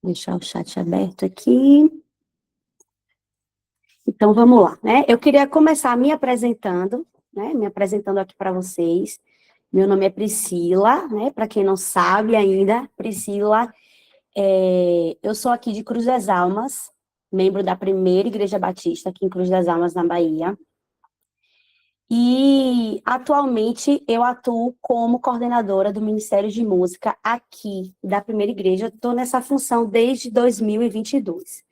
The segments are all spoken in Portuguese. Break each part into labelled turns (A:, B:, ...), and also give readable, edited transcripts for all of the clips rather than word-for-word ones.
A: Deixar o chat aberto aqui. Então, vamos lá, né? Eu queria começar me apresentando, né? Me apresentando aqui para vocês. Meu nome é Priscila, né? Para quem não sabe ainda, Priscila, eu sou aqui de Cruz das Almas, membro da primeira Igreja Batista aqui em Cruz das Almas, na Bahia. E atualmente eu atuo como coordenadora do Ministério de Música aqui da primeira igreja. Estou nessa função desde 2022.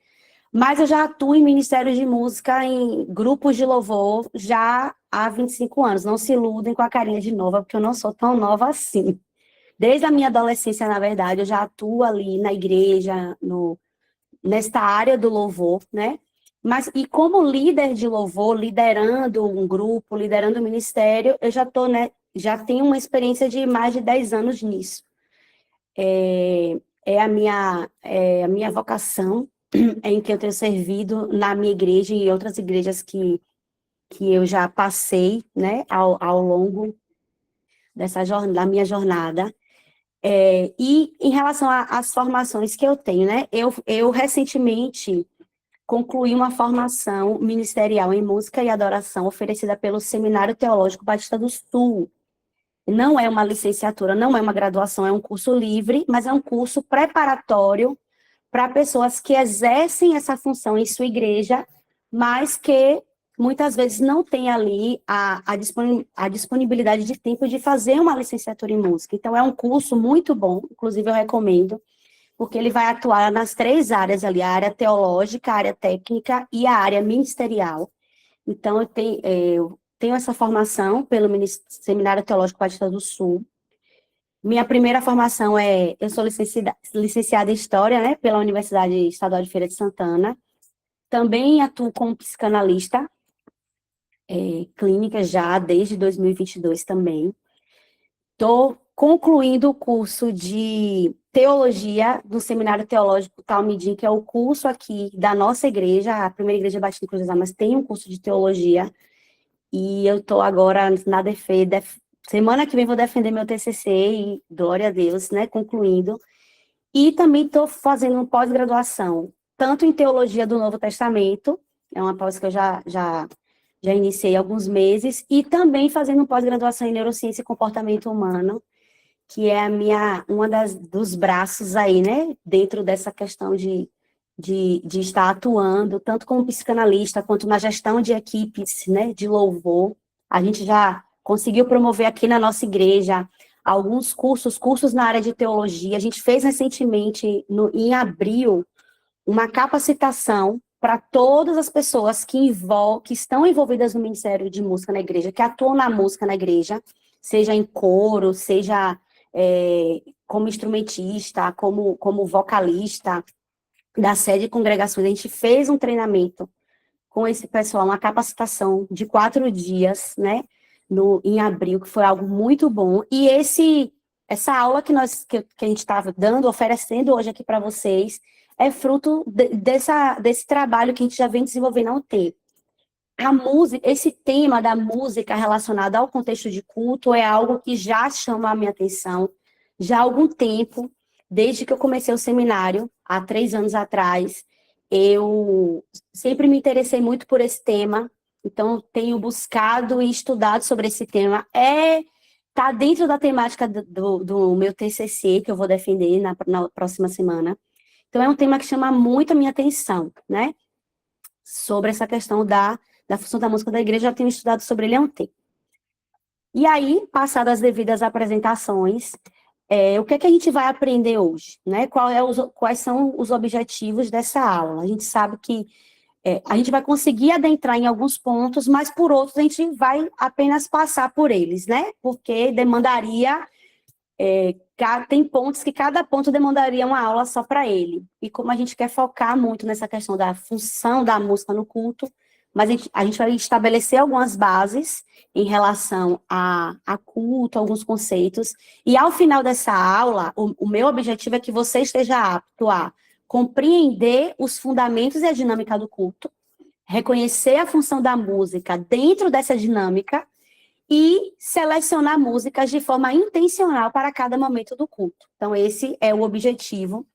A: Mas eu já atuo em ministérios de música, em grupos de louvor, já há 25 anos. Não se iludem com a carinha de nova, porque eu não sou tão nova assim. Desde a minha adolescência, na verdade, eu já atuo ali na igreja, nesta área do louvor, né? Mas, e como líder de louvor, liderando um grupo, liderando um ministério, eu já tô, né, já tenho uma experiência de mais de 10 anos nisso. É a minha vocação, em que eu tenho servido na minha igreja e em outras igrejas que eu já passei, né, ao longo da minha jornada. E em relação às formações que eu tenho, né, eu recentemente concluí uma formação ministerial em música e adoração oferecida pelo Seminário Teológico Batista do Sul. Não é uma licenciatura, não é uma graduação, é um curso livre, mas é um curso preparatório para pessoas que exercem essa função em sua igreja, mas que muitas vezes não têm ali a disponibilidade de tempo de fazer uma licenciatura em música. Então, é um curso muito bom, inclusive eu recomendo, porque ele vai atuar nas três áreas ali, a área teológica, a área técnica e a área ministerial. Então, eu tenho essa formação pelo Seminário Teológico Batista do Sul. Minha primeira formação eu sou licenciada em História, né, pela Universidade Estadual de Feira de Santana. Também atuo como psicanalista, clínica já desde 2022 também. Estou concluindo o curso de Teologia do Seminário Teológico Talmidim, que é o curso aqui da nossa igreja, a primeira igreja batista em Cruz das Almas tem um curso de Teologia, e eu estou agora na semana que vem vou defender meu TCC, e glória a Deus, né, concluindo. E também estou fazendo uma pós-graduação, tanto em Teologia do Novo Testamento, é uma pós que eu já iniciei há alguns meses, e também fazendo pós-graduação em Neurociência e Comportamento Humano, que é dos braços aí, né, dentro dessa questão de estar atuando, tanto como psicanalista, quanto na gestão de equipes, né, de louvor. A gente já conseguiu promover aqui na nossa igreja alguns cursos na área de teologia. A gente fez recentemente, em abril, uma capacitação para todas as pessoas que estão envolvidas no Ministério de Música na igreja, que atuam na música na igreja, seja em coro, seja como instrumentista, como vocalista da sede de congregações. A gente fez um treinamento com esse pessoal, uma capacitação de 4 dias, né, em abril, que foi algo muito bom. E essa aula que a gente estava dando, oferecendo hoje aqui para vocês, é fruto desse trabalho que a gente já vem desenvolvendo há um tempo. A música, esse tema da música relacionado ao contexto de culto é algo que já chama a minha atenção já há algum tempo, desde que eu comecei o seminário, há 3 anos atrás. Eu sempre me interessei muito por esse tema, então tenho buscado e estudado sobre esse tema. Tá dentro da temática do meu TCC, que eu vou defender na próxima semana. Então, é um tema que chama muito a minha atenção, né? Sobre essa questão da função da música da igreja, eu tenho estudado sobre ele há um tempo. E aí, passadas as devidas apresentações, o que é que a gente vai aprender hoje, né? Quais são os objetivos dessa aula? A gente sabe que a gente vai conseguir adentrar em alguns pontos, mas por outros a gente vai apenas passar por eles, né? Porque demandaria, tem pontos que cada ponto demandaria uma aula só para ele. E como a gente quer focar muito nessa questão da função da música no culto, mas a gente vai estabelecer algumas bases em relação a culto, alguns conceitos, e ao final dessa aula, o meu objetivo é que você esteja apto a compreender os fundamentos e a dinâmica do culto, reconhecer a função da música dentro dessa dinâmica e selecionar músicas de forma intencional para cada momento do culto. Então, esse é o objetivo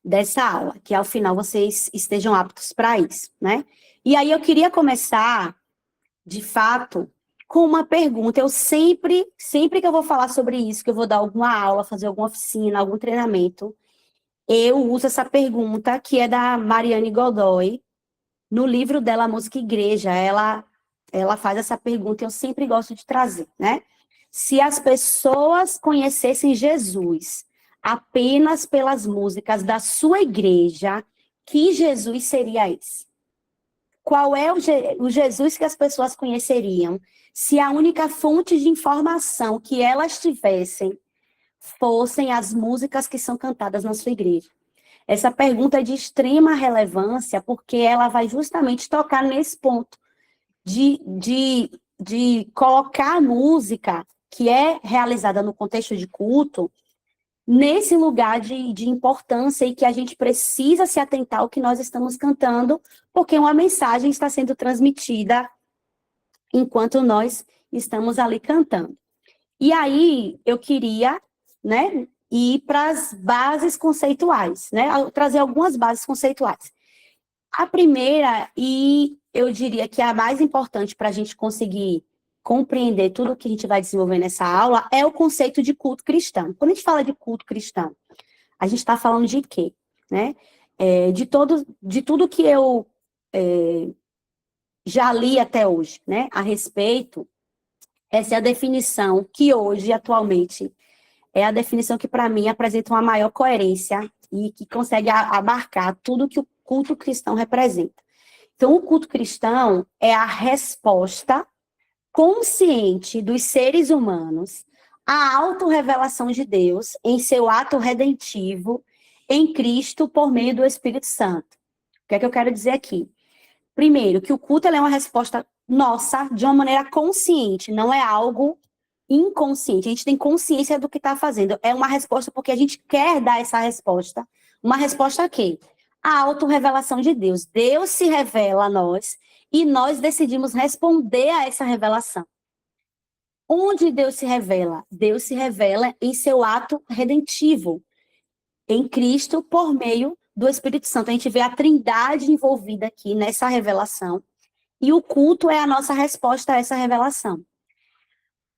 A: dessa aula, que ao final vocês estejam aptos para isso, né? E aí eu queria começar, de fato, com uma pergunta. Eu sempre que eu vou falar sobre isso, que eu vou dar alguma aula, fazer alguma oficina, algum treinamento, eu uso essa pergunta, que é da Mariane Godoy, no livro dela, Música e Igreja. Ela faz essa pergunta e eu sempre gosto de trazer, né? Se as pessoas conhecessem Jesus apenas pelas músicas da sua igreja, que Jesus seria esse? Qual é o Jesus que as pessoas conheceriam se a única fonte de informação que elas tivessem fossem as músicas que são cantadas na sua igreja? Essa pergunta é de extrema relevância, porque ela vai justamente tocar nesse ponto de colocar a música que é realizada no contexto de culto nesse lugar de importância, e que a gente precisa se atentar ao que nós estamos cantando, porque uma mensagem está sendo transmitida enquanto nós estamos ali cantando. E aí, eu queria, né, ir para as bases conceituais, né, trazer algumas bases conceituais. A primeira, e eu diria que a mais importante para a gente conseguir compreender tudo o que a gente vai desenvolver nessa aula, é o conceito de culto cristão. Quando a gente fala de culto cristão, a gente está falando de quê? Né? De tudo que eu já li até hoje, né, a respeito, essa é a definição que hoje, atualmente, é a definição que, para mim, apresenta uma maior coerência e que consegue abarcar tudo que o culto cristão representa. Então, o culto cristão é a resposta consciente dos seres humanos à autorrevelação de Deus em seu ato redentivo em Cristo por meio do Espírito Santo. O que é que eu quero dizer aqui? Primeiro, que o culto é uma resposta nossa de uma maneira consciente, não é algo inconsciente. A gente tem consciência do que está fazendo. É uma resposta porque a gente quer dar essa resposta. Uma resposta a quê? A autorrevelação de Deus. Deus se revela a nós e nós decidimos responder a essa revelação. Onde Deus se revela? Deus se revela em seu ato redentivo, em Cristo, por meio do Espírito Santo. A gente vê a Trindade envolvida aqui nessa revelação, e o culto é a nossa resposta a essa revelação.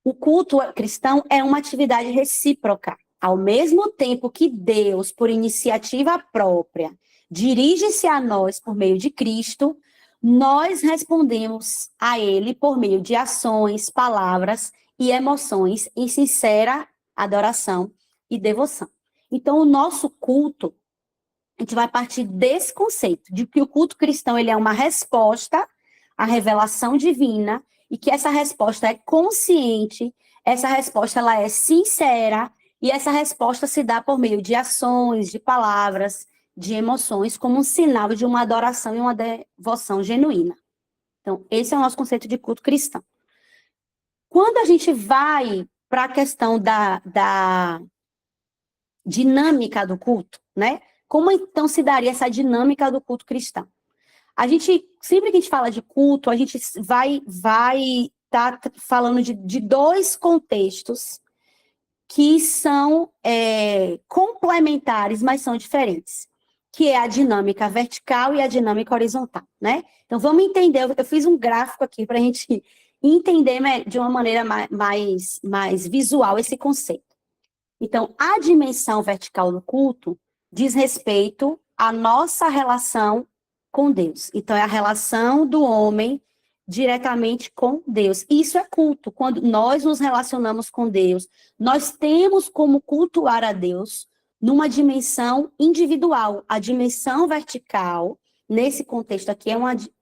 A: O culto cristão é uma atividade recíproca. Ao mesmo tempo que Deus, por iniciativa própria, dirige-se a nós por meio de Cristo, nós respondemos a Ele por meio de ações, palavras e emoções em sincera adoração e devoção. Então, o nosso culto, a gente vai partir desse conceito, de que o culto cristão ele é uma resposta à revelação divina, e que essa resposta é consciente, essa resposta ela é sincera, e essa resposta se dá por meio de ações, de palavras, de emoções, como um sinal de uma adoração e uma devoção genuína. Então, esse é o nosso conceito de culto cristão. Quando a gente vai para a questão da dinâmica do culto, né? Como então se daria essa dinâmica do culto cristão? A gente, sempre que a gente fala de culto, a gente vai estar falando de dois contextos que são complementares, mas são diferentes, que é a dinâmica vertical e a dinâmica horizontal, né? Então, vamos entender, eu fiz um gráfico aqui para a gente entender de uma maneira mais visual esse conceito. Então, a dimensão vertical do culto diz respeito à nossa relação com Deus. Então, é a relação do homem diretamente com Deus. Isso é culto. Quando nós nos relacionamos com Deus, nós temos como cultuar a Deus numa dimensão individual. A dimensão vertical, nesse contexto aqui,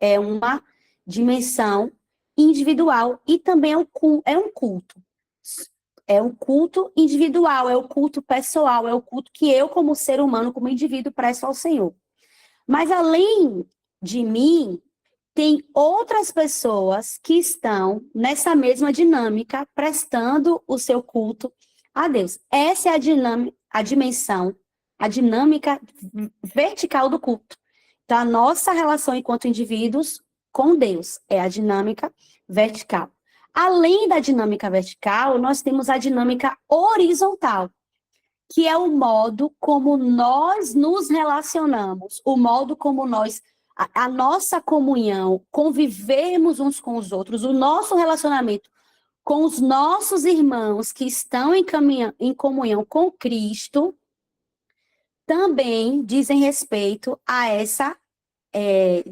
A: é uma dimensão individual e também é um culto. É um culto individual, é o culto pessoal, é o culto que eu, como ser humano, como indivíduo, presto ao Senhor. Mas, além de mim, tem outras pessoas que estão nessa mesma dinâmica, prestando o seu culto a Deus. Essa é a dimensão, a dinâmica vertical do culto. Então, a nossa relação enquanto indivíduos com Deus é a dinâmica vertical. Além da dinâmica vertical, nós temos a dinâmica horizontal, que é o modo como nós nos relacionamos, o modo como a nossa comunhão, convivemos uns com os outros, o nosso relacionamento com os nossos irmãos que estão em comunhão com Cristo, também dizem respeito a essa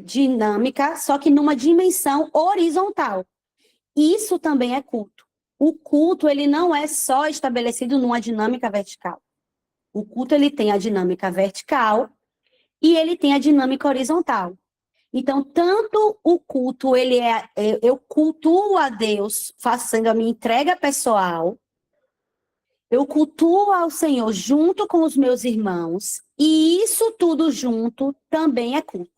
A: dinâmica, só que numa dimensão horizontal. Isso também é culto. O culto, ele não é só estabelecido numa dinâmica vertical. O culto, ele tem a dinâmica vertical e ele tem a dinâmica horizontal. Então, tanto o culto, eu cultuo a Deus fazendo a minha entrega pessoal, eu cultuo ao Senhor junto com os meus irmãos, e isso tudo junto também é culto.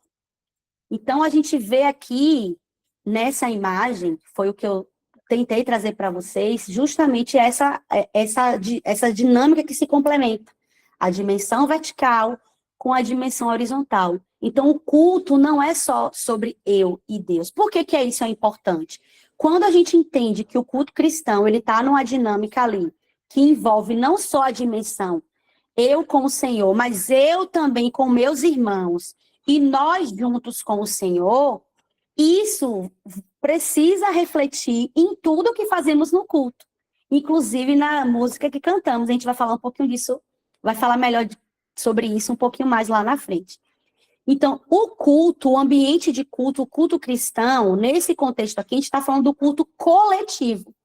A: Então, a gente vê aqui, nessa imagem, foi o que eu tentei trazer para vocês, justamente essa dinâmica que se complementa. A dimensão vertical com a dimensão horizontal. Então, o culto não é só sobre eu e Deus. Por que isso é importante? Quando a gente entende que o culto cristão, ele está numa dinâmica ali, que envolve não só a dimensão eu com o Senhor, mas eu também com meus irmãos, e nós juntos com o Senhor, isso precisa refletir em tudo que fazemos no culto, inclusive na música que cantamos. A gente vai falar um pouquinho disso, vai falar melhor sobre isso um pouquinho mais lá na frente. Então, o culto, o ambiente de culto, o culto cristão, nesse contexto aqui, a gente está falando do culto coletivo.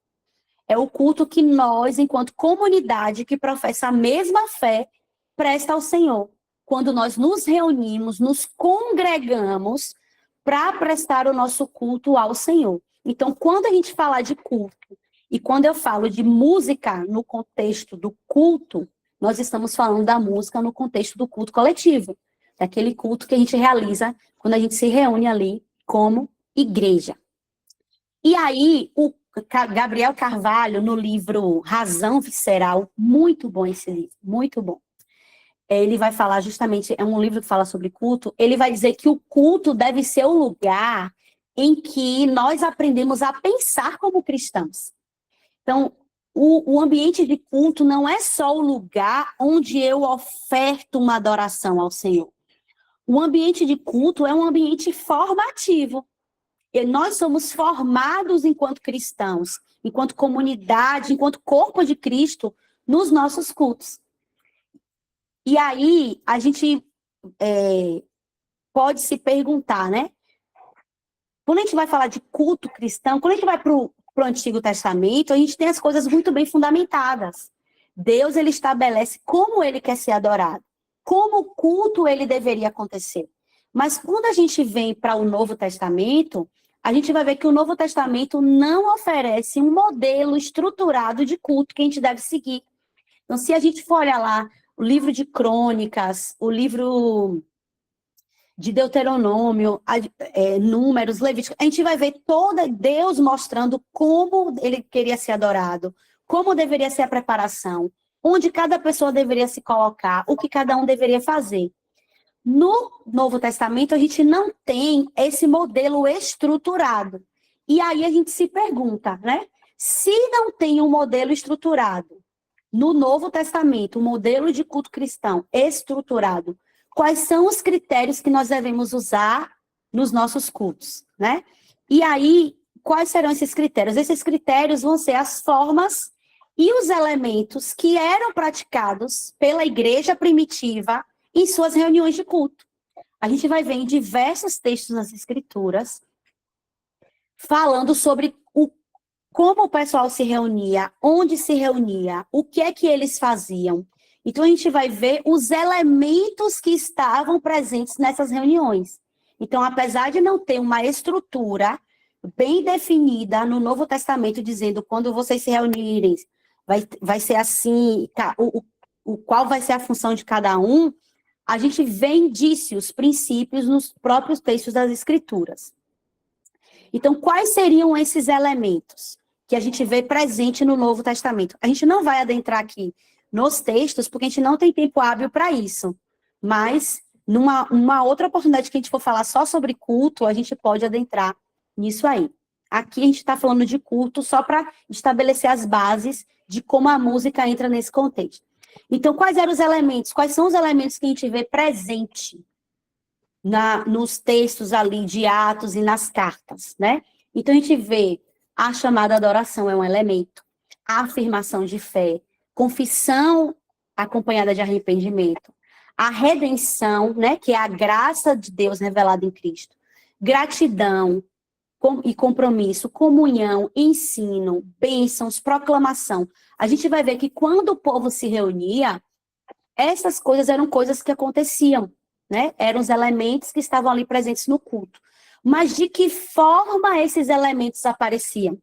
A: É o culto que nós, enquanto comunidade que professa a mesma fé, presta ao Senhor. Quando nós nos reunimos, nos congregamos para prestar o nosso culto ao Senhor. Então, quando a gente fala de culto, e quando eu falo de música no contexto do culto, nós estamos falando da música no contexto do culto coletivo, daquele culto que a gente realiza quando a gente se reúne ali como igreja. E aí, o Gabriel Carvalho, no livro Razão Visceral, muito bom esse livro, muito bom. Ele vai falar justamente, é um livro que fala sobre culto, ele vai dizer que o culto deve ser o lugar em que nós aprendemos a pensar como cristãos. Então, o ambiente de culto não é só o lugar onde eu oferto uma adoração ao Senhor. O ambiente de culto é um ambiente formativo. E nós somos formados enquanto cristãos, enquanto comunidade, enquanto corpo de Cristo, nos nossos cultos. E aí, a gente pode se perguntar, né? Quando a gente vai falar de culto cristão, quando a gente vai para o Antigo Testamento, a gente tem as coisas muito bem fundamentadas. Deus, ele estabelece como ele quer ser adorado, como o culto ele deveria acontecer. Mas quando a gente vem para o Novo Testamento, a gente vai ver que o Novo Testamento não oferece um modelo estruturado de culto que a gente deve seguir. Então, se a gente for olhar lá o livro de Crônicas, o livro de Deuteronômio, Números, Levíticos, a gente vai ver Deus mostrando como ele queria ser adorado, como deveria ser a preparação, onde cada pessoa deveria se colocar, o que cada um deveria fazer. No Novo Testamento, a gente não tem esse modelo estruturado. E aí a gente se pergunta, né? Se não tem um modelo estruturado no Novo Testamento, um modelo de culto cristão estruturado, quais são os critérios que nós devemos usar nos nossos cultos, né? E aí, quais serão esses critérios? Esses critérios vão ser as formas e os elementos que eram praticados pela igreja primitiva em suas reuniões de culto. A gente vai ver em diversos textos nas Escrituras falando sobre como o pessoal se reunia, onde se reunia, o que é que eles faziam. Então, a gente vai ver os elementos que estavam presentes nessas reuniões. Então, apesar de não ter uma estrutura bem definida no Novo Testamento, dizendo quando vocês se reunirem, vai ser assim, qual vai ser a função de cada um, a gente vê indícios, princípios nos próprios textos das Escrituras. Então, quais seriam esses elementos que a gente vê presente no Novo Testamento? A gente não vai adentrar aqui nos textos, porque a gente não tem tempo hábil para isso. Mas, numa outra oportunidade que a gente for falar só sobre culto, a gente pode adentrar nisso aí. Aqui a gente está falando de culto só para estabelecer as bases de como a música entra nesse contexto. Então, quais eram os elementos? Quais são os elementos que a gente vê presente nos textos ali de Atos e nas cartas, né? Então, a gente vê a chamada adoração é um elemento, a afirmação de fé, confissão acompanhada de arrependimento, a redenção, né, que é a graça de Deus revelada em Cristo, gratidão e compromisso, comunhão, ensino, bênçãos, proclamação. A gente vai ver que quando o povo se reunia, essas coisas eram coisas que aconteciam, né? Eram os elementos que estavam ali presentes no culto. Mas de que forma esses elementos apareciam?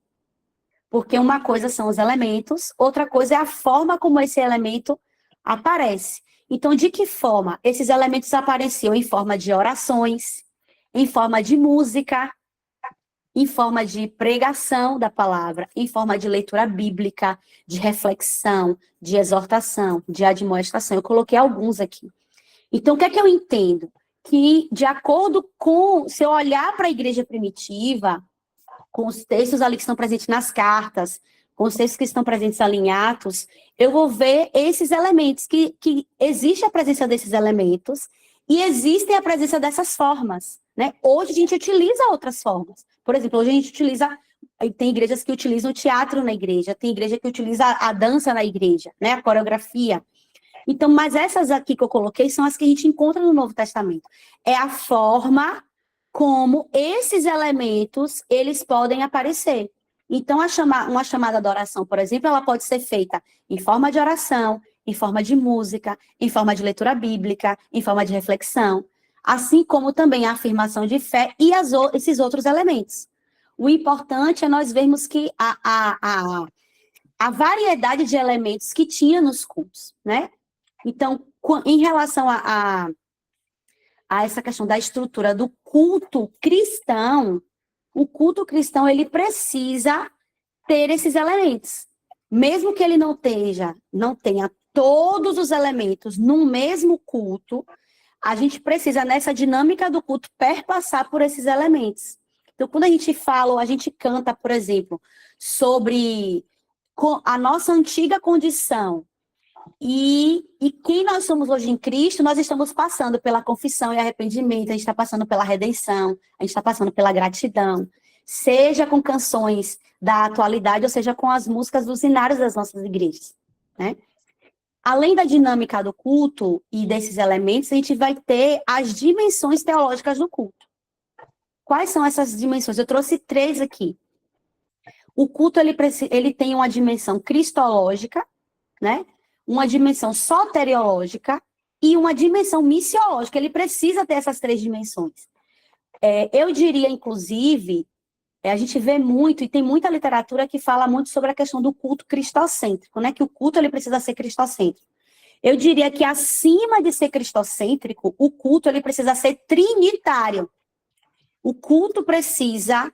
A: Porque uma coisa são os elementos, outra coisa é a forma como esse elemento aparece. Então, de que forma esses elementos apareciam? Em forma de orações, em forma de música, em forma de pregação da palavra, em forma de leitura bíblica, de reflexão, de exortação, de admoestação. Eu coloquei alguns aqui. Então, o que é que eu entendo? Que, de acordo com, se eu olhar para a igreja primitiva, com os textos ali que estão presentes nas cartas, com os textos que estão presentes ali em Atos, eu vou ver esses elementos, que existe a presença desses elementos e existe a presença dessas formas, né? Hoje a gente utiliza outras formas. Por exemplo, hoje a gente utiliza, tem igrejas que utilizam o teatro na igreja, tem igreja que utiliza a dança na igreja, né? A coreografia. Então, mas essas aqui que eu coloquei são as que a gente encontra no Novo Testamento. É a forma como esses elementos, eles podem aparecer. Então, uma chamada de oração, por exemplo, ela pode ser feita em forma de oração, em forma de música, em forma de leitura bíblica, em forma de reflexão, assim como também a afirmação de fé e esses outros elementos. O importante é nós vermos que a variedade de elementos que tinha nos cultos, né? Então, em relação a essa questão da estrutura do culto cristão, o culto cristão, ele precisa ter esses elementos. Mesmo que ele não tenha todos os elementos no mesmo culto, a gente precisa, nessa dinâmica do culto, perpassar por esses elementos. Então, quando a gente fala, ou a gente canta, por exemplo, sobre a nossa antiga condição, e quem nós somos hoje em Cristo, nós estamos passando pela confissão e arrependimento, a gente está passando pela redenção, a gente está passando pela gratidão, seja com canções da atualidade, ou seja com as músicas dos hinários das nossas igrejas, né? Além da dinâmica do culto e desses elementos, a gente vai ter as dimensões teológicas do culto. Quais são essas dimensões? Eu trouxe 3 aqui. O culto, ele tem uma dimensão cristológica, né? Uma dimensão soteriológica e uma dimensão missiológica. Ele precisa ter essas 3 dimensões. Eu diria, inclusive, a gente vê muito, e tem muita literatura que fala muito sobre a questão do culto cristocêntrico, né? Que o culto ele precisa ser cristocêntrico. Eu diria que, acima de ser cristocêntrico, o culto ele precisa ser trinitário. O culto precisa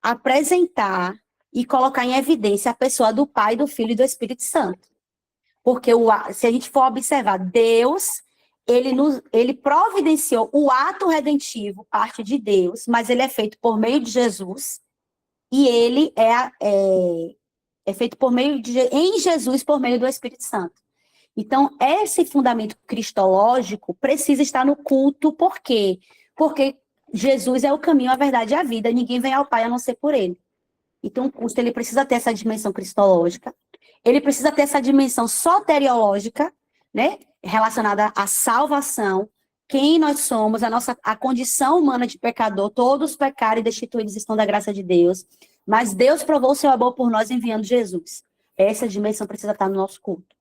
A: apresentar e colocar em evidência a pessoa do Pai, do Filho e do Espírito Santo. Porque se a gente for observar, Deus, ele providenciou o ato redentivo, parte de Deus, mas ele é feito por meio de Jesus, e ele é feito em Jesus por meio do Espírito Santo. Então, esse fundamento cristológico precisa estar no culto, por quê? Porque Jesus é o caminho, a verdade e a vida, ninguém vem ao Pai a não ser por ele. Então, o culto ele precisa ter essa dimensão cristológica, ele precisa ter essa dimensão soteriológica, né, relacionada à salvação, quem nós somos, a condição humana de pecador, todos pecaram e destituídos estão da graça de Deus, mas Deus provou o seu amor por nós enviando Jesus. Essa dimensão precisa estar no nosso culto.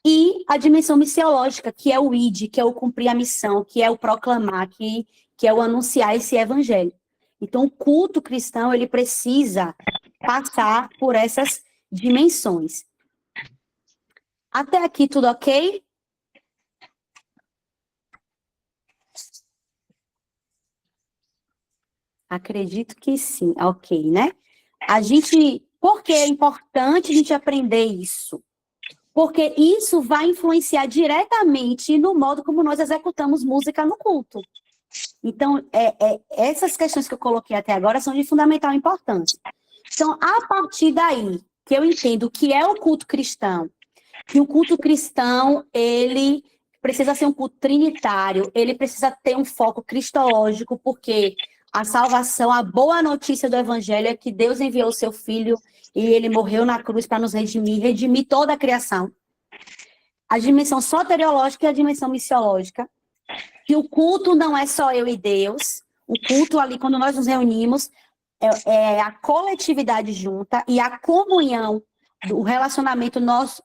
A: E a dimensão missiológica, que é o id, que é o cumprir a missão, que é o proclamar, que é o anunciar esse evangelho. Então, o culto cristão, ele precisa passar por essas dimensões. Até aqui, tudo ok? Acredito que sim, ok, né? Por que é importante a gente aprender isso? Porque isso vai influenciar diretamente no modo como nós executamos música no culto. Então, essas questões que eu coloquei até agora são de fundamental importância. Então, a partir daí, que eu entendo o que é o culto cristão, que o culto cristão, ele precisa ser um culto trinitário, ele precisa ter um foco cristológico, porque a salvação, a boa notícia do evangelho é que Deus enviou o seu filho e ele morreu na cruz para nos redimir toda a criação. A dimensão soteriológica e a dimensão missiológica, que o culto não é só eu e Deus, o culto ali, quando nós nos reunimos, é a coletividade junta e a comunhão, o relacionamento nós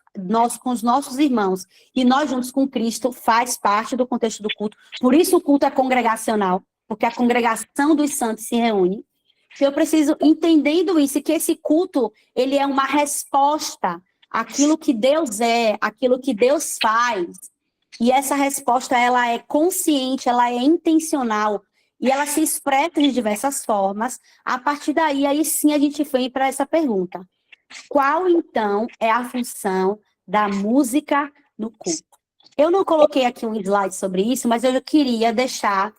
A: com os nossos irmãos e nós juntos com Cristo faz parte do contexto do culto. Por isso o culto é congregacional, porque a congregação dos santos se reúne. Então, eu preciso, entendendo isso, que esse culto, ele é uma resposta àquilo que Deus é, àquilo que Deus faz. E essa resposta, ela é consciente, ela é intencional, e ela se expressa de diversas formas. A partir daí, aí sim a gente vem para essa pergunta. Qual, então, é a função da música no culto? Eu não coloquei aqui um slide sobre isso, mas eu queria deixar,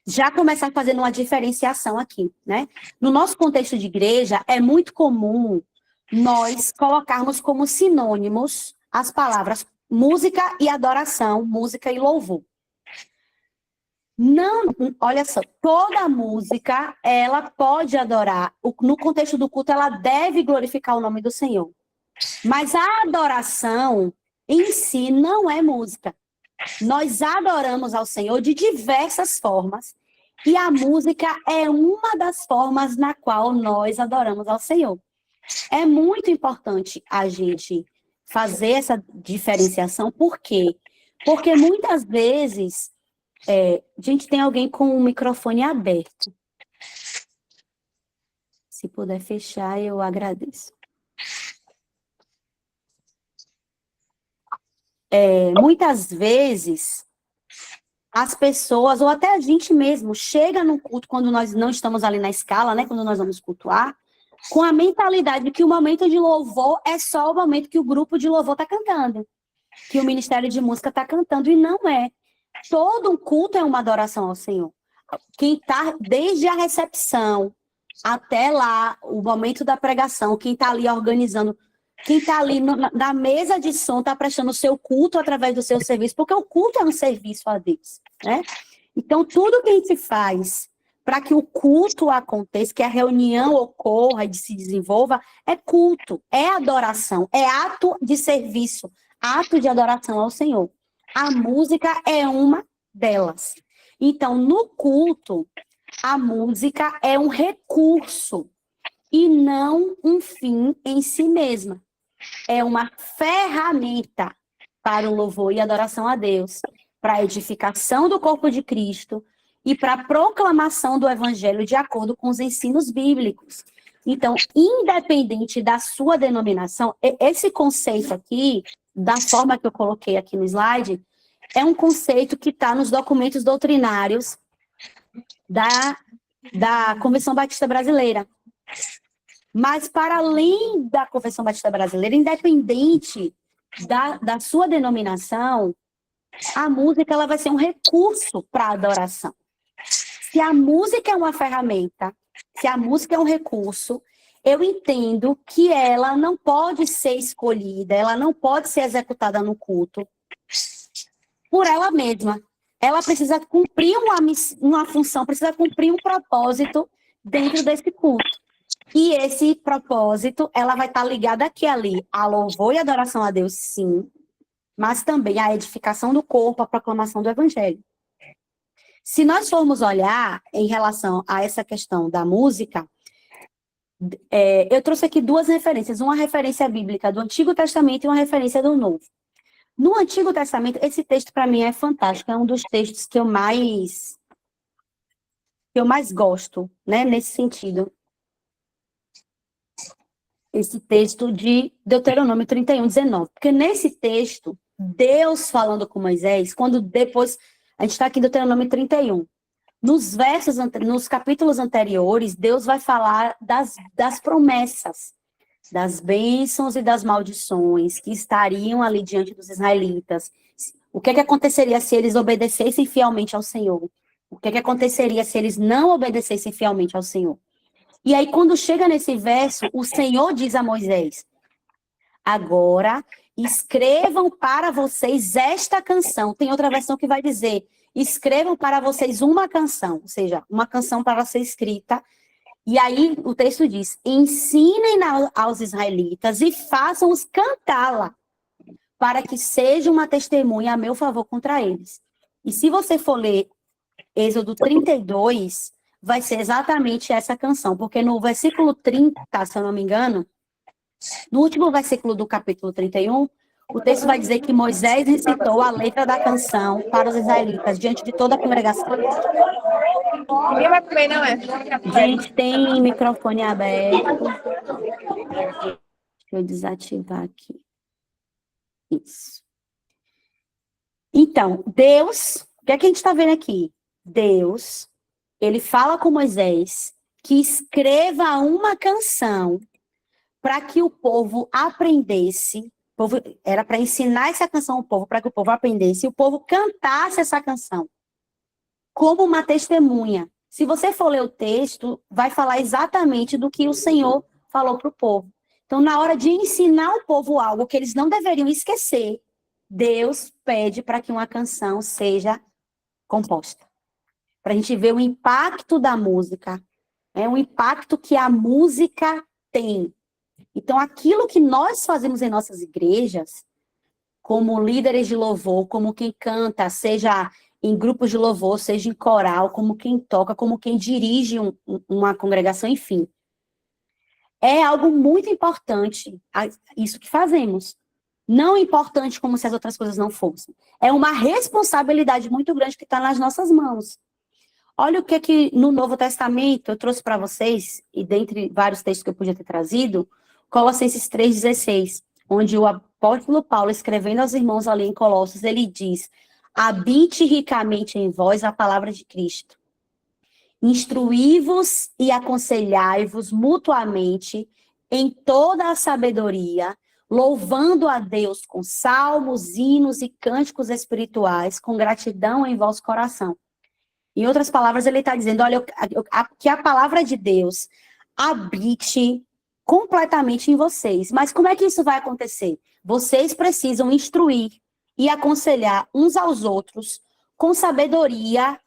A: já começar fazendo uma diferenciação aqui, né? No nosso contexto de igreja, é muito comum nós colocarmos como sinônimos as palavras música e adoração, música e louvor. Não, olha só, toda música, ela pode adorar, no contexto do culto, ela deve glorificar o nome do Senhor. Mas a adoração em si não é música. Nós adoramos ao Senhor de diversas formas, e a música é uma das formas na qual nós adoramos ao Senhor. É muito importante a gente fazer essa diferenciação, por quê? Porque muitas vezes a gente tem alguém com o microfone aberto. Se puder fechar, eu agradeço. Muitas vezes, as pessoas, ou até a gente mesmo, chega no culto, quando nós não estamos ali na escala, né, quando nós vamos cultuar, com a mentalidade de que o momento de louvor é só o momento que o grupo de louvor está cantando, que o Ministério de Música está cantando, e não é. Todo um culto é uma adoração ao Senhor. Quem está desde a recepção até lá, o momento da pregação, quem está ali organizando, quem está ali na mesa de som está prestando o seu culto através do seu serviço, porque o culto é um serviço a Deus, né? Então, tudo que a gente faz para que o culto aconteça, que a reunião ocorra e se desenvolva, é culto, é adoração, é ato de serviço, ato de adoração ao Senhor. A música é uma delas. Então, no culto, a música é um recurso e não um fim em si mesma. É uma ferramenta para o louvor e adoração a Deus, para a edificação do corpo de Cristo e para a proclamação do evangelho de acordo com os ensinos bíblicos. Então, independente da sua denominação, esse conceito aqui, da forma que eu coloquei aqui no slide, é um conceito que está nos documentos doutrinários da Convenção Batista Brasileira. Mas, para além da Convenção Batista Brasileira, independente da sua denominação, a música ela vai ser um recurso para a adoração. Se a música é uma ferramenta, se a música é um recurso, eu entendo que ela não pode ser escolhida, ela não pode ser executada no culto por ela mesma. Ela precisa cumprir uma função, precisa cumprir um propósito dentro desse culto. E esse propósito, ela vai estar ligada aqui e ali a louvor e adoração a Deus, sim, mas também a edificação do corpo, a proclamação do evangelho. Se nós formos olhar em relação a essa questão da música, eu trouxe aqui duas referências, uma referência bíblica do Antigo Testamento e uma referência do Novo. No Antigo Testamento, esse texto para mim é fantástico, é um dos textos que eu mais gosto, né, nesse sentido. Esse texto de Deuteronômio 31:19, porque nesse texto, Deus falando com Moisés, quando depois, a gente está aqui em Deuteronômio 31, nos capítulos anteriores, Deus vai falar das promessas, das bênçãos e das maldições que estariam ali diante dos israelitas. O que aconteceria se eles obedecessem fielmente ao Senhor? O que aconteceria se eles não obedecessem fielmente ao Senhor? E aí, quando chega nesse verso, o Senhor diz a Moisés: agora escrevam para vocês esta canção. Tem outra versão que vai dizer, escrevam para vocês uma canção, ou seja, uma canção para ser escrita. E aí o texto diz, ensinem aos israelitas e façam-os cantá-la, para que seja uma testemunha a meu favor contra eles. E se você for ler Êxodo 32, vai ser exatamente essa canção, porque no versículo 30, se eu não me engano, no último versículo do capítulo 31, o texto vai dizer que Moisés recitou a letra da canção para os israelitas, diante de toda a congregação.
B: Ninguém vai comer, não é?
A: Gente, tem microfone aberto. Deixa eu desativar aqui. Isso. Então, Deus, o que é que a gente está vendo aqui? Deus, ele fala com Moisés que escreva uma canção para que o povo aprendesse. Era para ensinar essa canção ao povo, para que o povo aprendesse, e o povo cantasse essa canção como uma testemunha. Se você for ler o texto, vai falar exatamente do que o Senhor falou para o povo. Então, na hora de ensinar o povo algo que eles não deveriam esquecer, Deus pede para que uma canção seja composta. Para a gente ver o impacto da música, o impacto que a música tem. Então, aquilo que nós fazemos em nossas igrejas, como líderes de louvor, como quem canta, seja em grupos de louvor, seja em coral, como quem toca, como quem dirige uma congregação, enfim. É algo muito importante, isso que fazemos. Não importante como se as outras coisas não fossem. É uma responsabilidade muito grande que está nas nossas mãos. Olha o que no Novo Testamento eu trouxe para vocês, e dentre vários textos que eu podia ter trazido, Colossenses 3,16, onde o apóstolo Paulo, escrevendo aos irmãos ali em Colossos, ele diz, habite ricamente em vós a palavra de Cristo. Instruí-vos e aconselhai-vos mutuamente em toda a sabedoria, louvando a Deus com salmos, hinos e cânticos espirituais, com gratidão em vosso coração. Em outras palavras, ele está dizendo, olha, que a palavra de Deus habite completamente em vocês. Mas como é que isso vai acontecer? Vocês precisam instruir e aconselhar uns aos outros com sabedoria.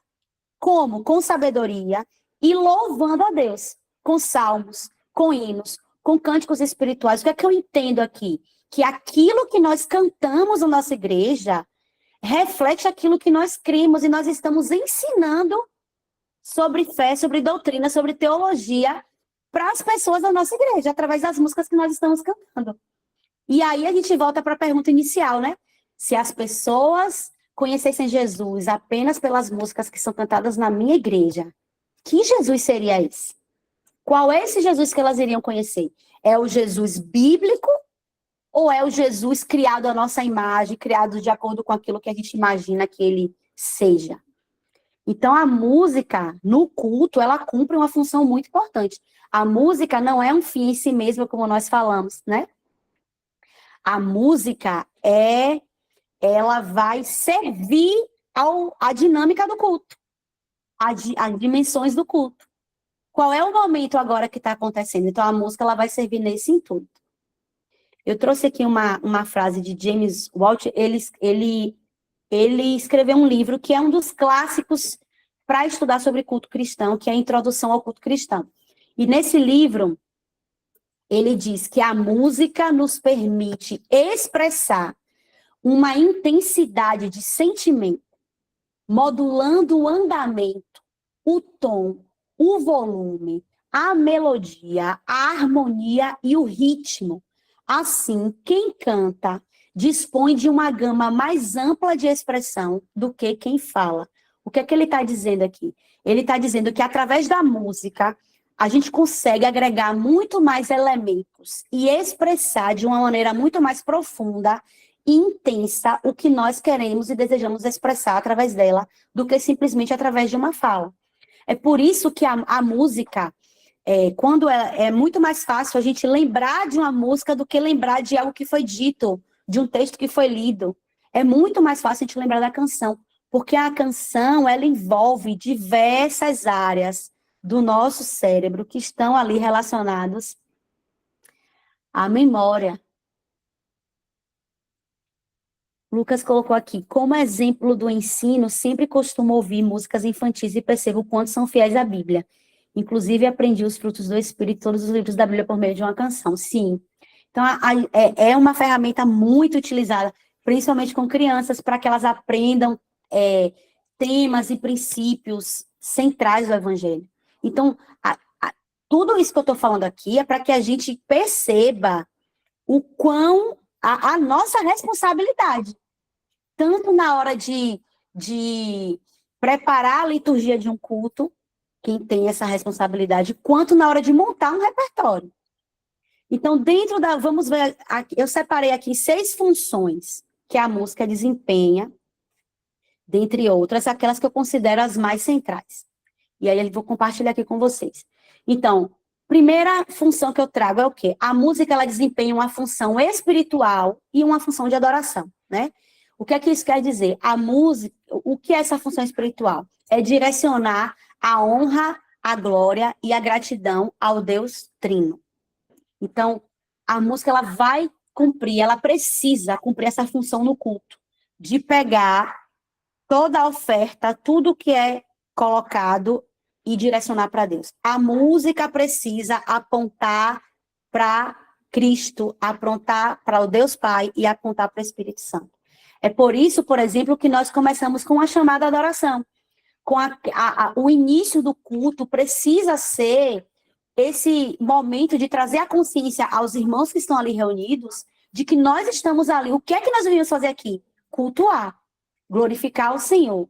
A: Como? Com sabedoria e louvando a Deus, com salmos, com hinos, com cânticos espirituais. O que é que eu entendo aqui? Que aquilo que nós cantamos na nossa igreja reflete aquilo que nós cremos e nós estamos ensinando sobre fé, sobre doutrina, sobre teologia para as pessoas da nossa igreja, através das músicas que nós estamos cantando. E aí a gente volta para a pergunta inicial, né? Se as pessoas conhecessem Jesus apenas pelas músicas que são cantadas na minha igreja, que Jesus seria esse? Qual é esse Jesus que elas iriam conhecer? É o Jesus bíblico ou é o Jesus criado à nossa imagem, criado de acordo com aquilo que a gente imagina que ele seja? Então, a música, no culto, ela cumpre uma função muito importante. A música não é um fim em si mesma, como nós falamos, né? A música ela vai servir à dinâmica do culto, às dimensões do culto. Qual é o momento agora que está acontecendo? Então, a música ela vai servir nesse intuito. Eu trouxe aqui uma frase de James Walt, ele escreveu um livro que é um dos clássicos para estudar sobre culto cristão, que é a Introdução ao Culto Cristão. E nesse livro, ele diz que a música nos permite expressar uma intensidade de sentimento, modulando o andamento, o tom, o volume, a melodia, a harmonia e o ritmo. Assim, quem canta dispõe de uma gama mais ampla de expressão do que quem fala. O que é que ele está dizendo aqui? Ele está dizendo que através da música a gente consegue agregar muito mais elementos e expressar de uma maneira muito mais profunda e intensa o que nós queremos e desejamos expressar através dela, do que simplesmente através de uma fala. É por isso que a música, quando é muito mais fácil a gente lembrar de uma música do que lembrar de algo que foi dito, de um texto que foi lido. É muito mais fácil a gente lembrar da canção, porque a canção, ela envolve diversas áreas do nosso cérebro que estão ali relacionados à memória. Lucas colocou aqui, como exemplo do ensino, sempre costumo ouvir músicas infantis e percebo o quanto são fiéis à Bíblia. Inclusive, aprendi os frutos do Espírito, todos os livros da Bíblia por meio de uma canção. Sim. Então, é uma ferramenta muito utilizada, principalmente com crianças, para que elas aprendam temas e princípios centrais do Evangelho. Então, tudo isso que eu estou falando aqui é para que a gente perceba o quão a nossa responsabilidade, tanto na hora de preparar a liturgia de um culto, quem tem essa responsabilidade, quanto na hora de montar um repertório. Então, vamos ver, eu separei aqui 6 funções que a música desempenha, dentre outras, aquelas que eu considero as mais centrais. E aí eu vou compartilhar aqui com vocês. Então, primeira função que eu trago é o quê? A música, ela desempenha uma função espiritual e uma função de adoração, né? O que é que isso quer dizer? A música, o que é essa função espiritual? É direcionar a honra, a glória e a gratidão ao Deus Trino. Então, a música, ela vai cumprir, ela precisa cumprir essa função no culto, de pegar toda a oferta, tudo que é colocado e direcionar para Deus. A música precisa apontar para Cristo, apontar para o Deus Pai e apontar para o Espírito Santo. É por isso, por exemplo, que nós começamos com a chamada adoração. O início do culto precisa ser esse momento de trazer a consciência aos irmãos que estão ali reunidos de que nós estamos ali. O que é que nós viemos fazer aqui? Cultuar, glorificar o Senhor.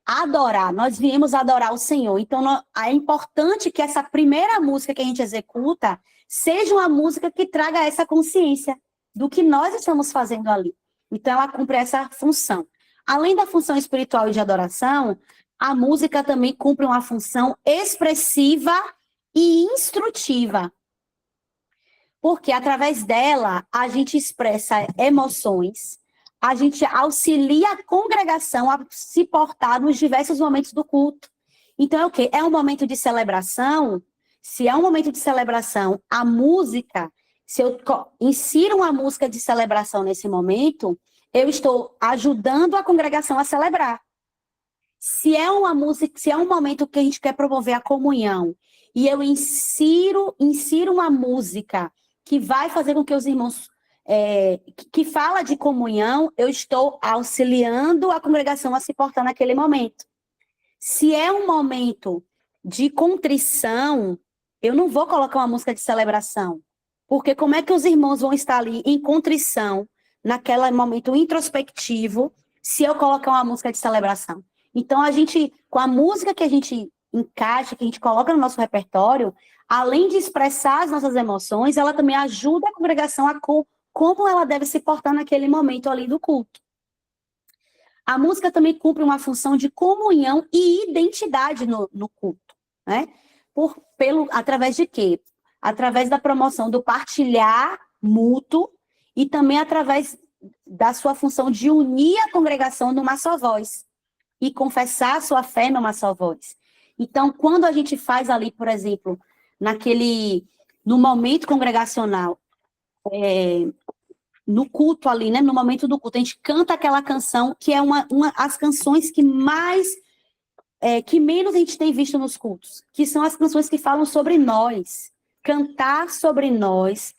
A: Adorar, nós viemos adorar o Senhor. Então, é importante que essa primeira música que a gente executa seja uma música que traga essa consciência do que nós estamos fazendo ali. Então, ela cumpre essa função. Além da função espiritual e de adoração, a música também cumpre uma função expressiva e instrutiva. Porque através dela, a gente expressa emoções, a gente auxilia a congregação a se portar nos diversos momentos do culto. Então, é o quê? É um momento de celebração. Se é um momento de celebração, a música, se eu insiro uma música de celebração nesse momento, eu estou ajudando a congregação a celebrar. Se é uma música, se é um momento que a gente quer promover a comunhão, e eu insiro uma música que vai fazer com que os irmãos que fala de comunhão, eu estou auxiliando a congregação a se portar naquele momento. Se é um momento de contrição, eu não vou colocar uma música de celebração, porque como é que os irmãos vão estar ali em contrição, naquele momento introspectivo, se eu colocar uma música de celebração? Então, com a música que a gente encaixa, que a gente coloca no nosso repertório, além de expressar as nossas emoções, ela também ajuda a congregação a como ela deve se portar naquele momento ali do culto. A música também cumpre uma função de comunhão e identidade no culto, né? Através de quê? Através da promoção do partilhar mútuo e também através da sua função de unir a congregação numa só voz e confessar a sua fé numa só voz. Então, quando a gente faz ali, por exemplo, no momento congregacional, no culto ali, né? No momento do culto, a gente canta aquela canção que é as canções que menos a gente tem visto nos cultos, que são as canções que falam sobre nós. Cantar sobre nós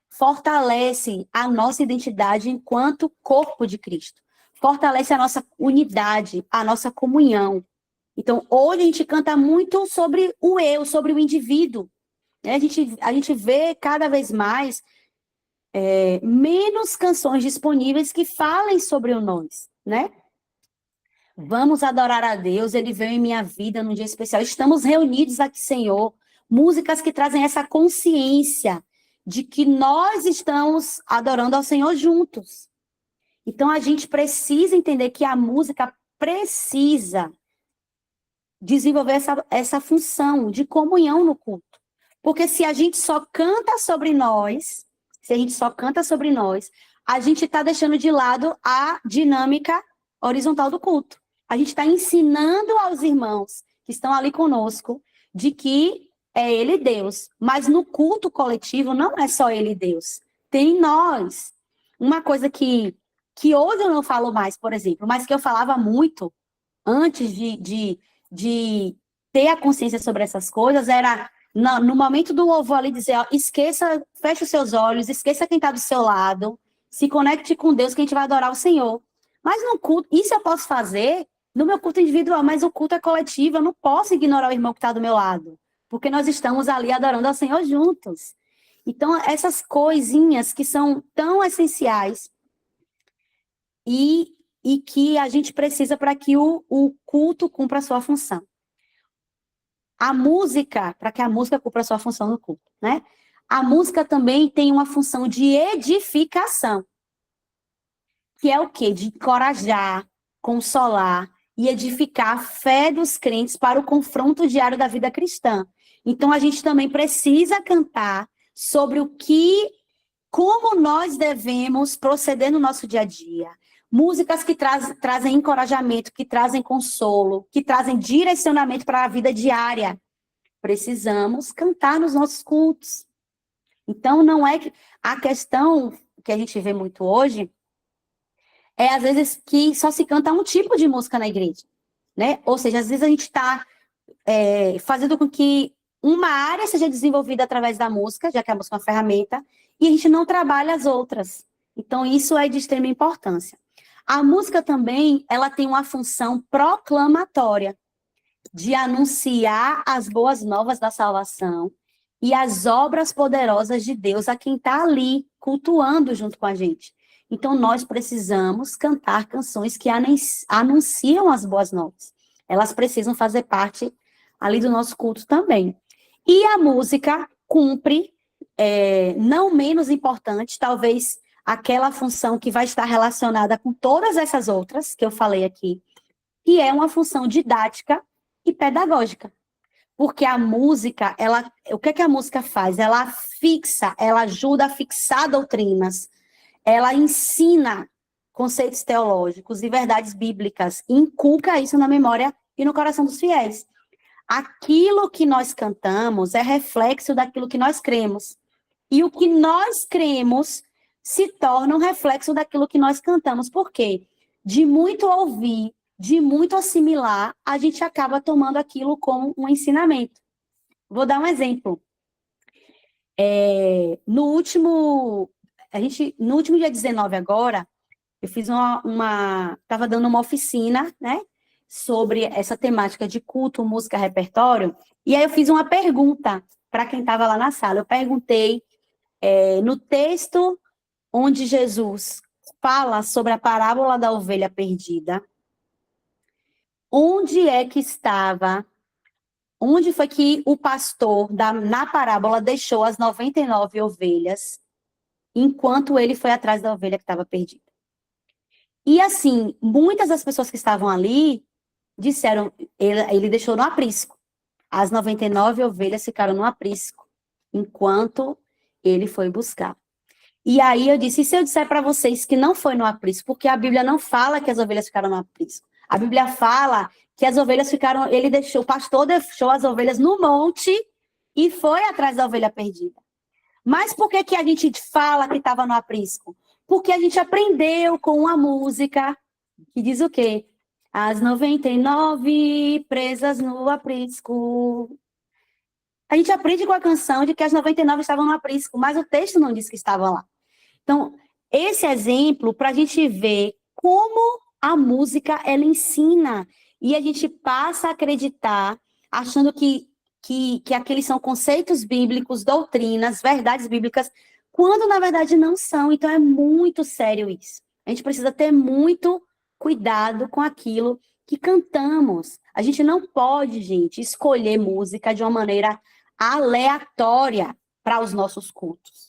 A: fortalece a nossa identidade enquanto corpo de Cristo. Fortalece a nossa unidade, a nossa comunhão. Então, hoje a gente canta muito sobre o eu, sobre o indivíduo. Né? A gente vê cada vez mais menos canções disponíveis que falem sobre o nós, né? Vamos adorar a Deus, Ele veio em minha vida num dia especial. Estamos reunidos aqui, Senhor. Músicas que trazem essa consciência de que nós estamos adorando ao Senhor juntos. Então, a gente precisa entender que a música precisa desenvolver essa função de comunhão no culto. Porque se a gente só canta sobre nós, a gente está deixando de lado a dinâmica horizontal do culto. A gente está ensinando aos irmãos que estão ali conosco de que é Ele Deus. Mas no culto coletivo não é só Ele Deus. Tem nós. Uma coisa que que hoje eu não falo mais, por exemplo, mas que eu falava muito antes de ter a consciência sobre essas coisas, era no momento do louvor ali dizer, ó, esqueça, feche os seus olhos, esqueça quem está do seu lado, se conecte com Deus que a gente vai adorar o Senhor. Mas no culto, isso eu posso fazer no meu culto individual, mas o culto é coletivo, eu não posso ignorar o irmão que está do meu lado, porque nós estamos ali adorando ao Senhor juntos. Então, essas coisinhas que são tão essenciais e que a gente precisa para que o culto cumpra a sua função. A música, para que a música cumpra a sua função no culto, né? A música também tem uma função de edificação, que é o quê? De encorajar, consolar e edificar a fé dos crentes para o confronto diário da vida cristã. Então, a gente também precisa cantar sobre como nós devemos proceder no nosso dia a dia. Músicas que trazem encorajamento, que trazem consolo, que trazem direcionamento para a vida diária. Precisamos cantar nos nossos cultos. Então, não é que a questão que a gente vê muito hoje é, às vezes, que só se canta um tipo de música na igreja, né? Ou seja, às vezes a gente está fazendo com que uma área seja desenvolvida através da música, já que a música é uma ferramenta, e a gente não trabalha as outras. Então, isso é de extrema importância. A música também, ela tem uma função proclamatória, de anunciar as boas novas da salvação e as obras poderosas de Deus a quem está ali, cultuando junto com a gente. Então, nós precisamos cantar canções que anunciam as boas novas. Elas precisam fazer parte ali do nosso culto também. E a música cumpre, não menos importante, talvez aquela função que vai estar relacionada com todas essas outras que eu falei aqui, que é uma função didática e pedagógica. Porque a música, o que a música faz? Ela ela ajuda a fixar doutrinas, ela ensina conceitos teológicos e verdades bíblicas, e inculca isso na memória e no coração dos fiéis. Aquilo que nós cantamos é reflexo daquilo que nós cremos. E o que nós cremos se torna um reflexo daquilo que nós cantamos. Por quê? De muito ouvir, de muito assimilar, a gente acaba tomando aquilo como um ensinamento. Vou dar um exemplo. No último dia 19 agora, eu fiz estava dando uma oficina, né, sobre essa temática de culto, música, repertório, e aí eu fiz uma pergunta para quem estava lá na sala. Eu perguntei, no texto onde Jesus fala sobre a parábola da ovelha perdida, onde foi que o pastor, na parábola, deixou as 99 ovelhas, enquanto ele foi atrás da ovelha que estava perdida. E assim, muitas das pessoas que estavam ali disseram, ele deixou no aprisco. As 99 ovelhas ficaram no aprisco, enquanto ele foi buscar. E aí eu disse, e se eu disser para vocês que não foi no aprisco, porque a Bíblia não fala que as ovelhas ficaram no aprisco. A Bíblia fala que as ovelhas ficaram, o pastor deixou as ovelhas no monte e foi atrás da ovelha perdida. Mas por que a gente fala que estava no aprisco? Porque a gente aprendeu com uma música que diz o quê? As 99 presas no aprisco. A gente aprende com a canção de que as 99 estavam no aprisco, mas o texto não diz que estavam lá. Então, esse exemplo, para a gente ver como a música, ela ensina, e a gente passa a acreditar, achando que aqueles são conceitos bíblicos, doutrinas, verdades bíblicas, quando na verdade não são. Então, é muito sério isso. A gente precisa ter muito cuidado com aquilo que cantamos. A gente não pode, gente, escolher música de uma maneira aleatória para os nossos cultos.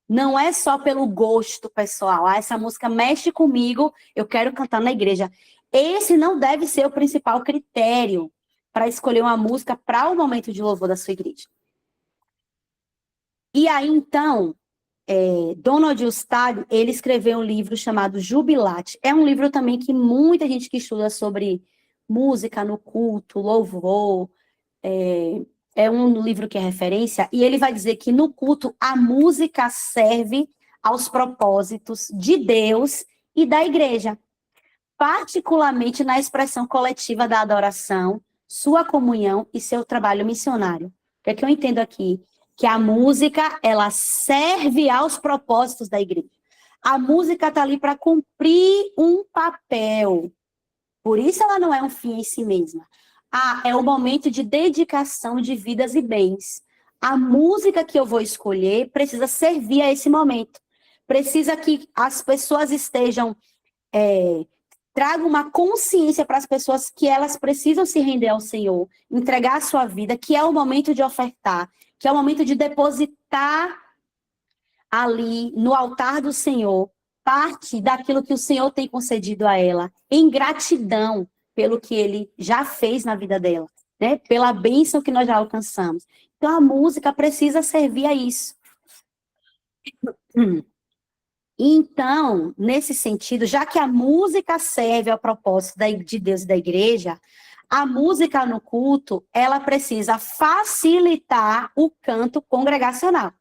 A: Não é só pelo gosto pessoal. Essa música mexe comigo, eu quero cantar na igreja. Esse não deve ser o principal critério para escolher uma música para o momento de louvor da sua igreja. E aí, então, Donald Ustad, ele escreveu um livro chamado Jubilate. É um livro também que muita gente que estuda sobre música no culto, louvor, é um livro que é referência, e ele vai dizer que no culto a música serve aos propósitos de Deus e da igreja, particularmente na expressão coletiva da adoração, sua comunhão e seu trabalho missionário. O que é que eu entendo aqui? Que a música, ela serve aos propósitos da igreja. A música está ali para cumprir um papel. Por isso ela não é um fim em si mesma. É um momento de dedicação de vidas e bens. A música que eu vou escolher precisa servir a esse momento. Precisa que as pessoas estejam traga uma consciência para as pessoas que elas precisam se render ao Senhor, entregar a sua vida, que é o momento de ofertar, que é o momento de depositar ali no altar do Senhor parte daquilo que o Senhor tem concedido a ela, em gratidão pelo que ele já fez na vida dela, né? Pela bênção que nós já alcançamos. Então a música precisa servir a isso. Então, nesse sentido, já que a música serve ao propósito de Deus e da igreja, a música no culto, ela precisa facilitar o canto congregacional.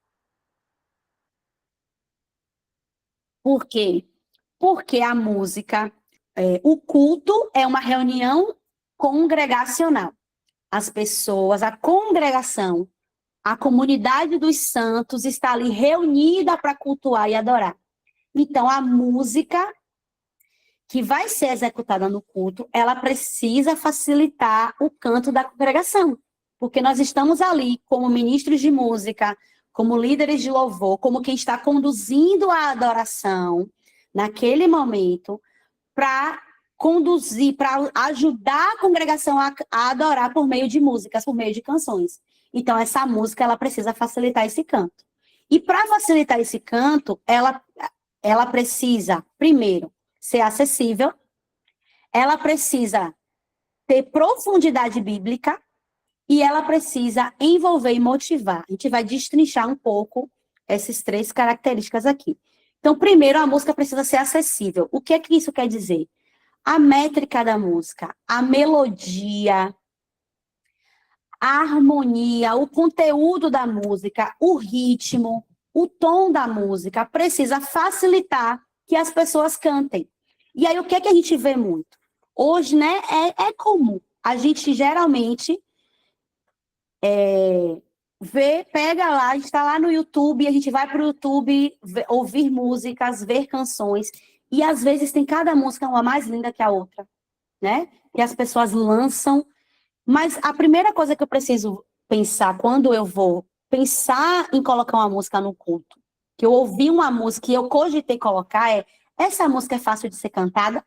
A: Por quê? Porque a música, o culto é uma reunião congregacional. As pessoas, a congregação, a comunidade dos santos está ali reunida para cultuar e adorar. Então, a música que vai ser executada no culto, ela precisa facilitar o canto da congregação, porque nós estamos ali como ministros de música, como líderes de louvor, como quem está conduzindo a adoração naquele momento, para conduzir, para ajudar a congregação a adorar por meio de músicas, por meio de canções. Então, essa música, ela precisa facilitar esse canto. E para facilitar esse canto, ela precisa, primeiro, ser acessível, ela precisa ter profundidade bíblica e ela precisa envolver e motivar. A gente vai destrinchar um pouco essas três características aqui. Então, primeiro, a música precisa ser acessível. O que é que isso quer dizer? A métrica da música, a melodia, a harmonia, o conteúdo da música, o ritmo, o tom da música precisa facilitar que as pessoas cantem. E aí, o que é que a gente vê muito? Hoje, né, é comum. A gente geralmente pega lá, a gente está lá no YouTube, a gente vai para o YouTube ouvir músicas, ver canções, e às vezes tem cada música uma mais linda que a outra, né? E as pessoas lançam. Mas a primeira coisa que eu preciso pensar quando eu vou pensar em colocar uma música no culto, que eu ouvi uma música e eu cogitei colocar, essa música é fácil de ser cantada?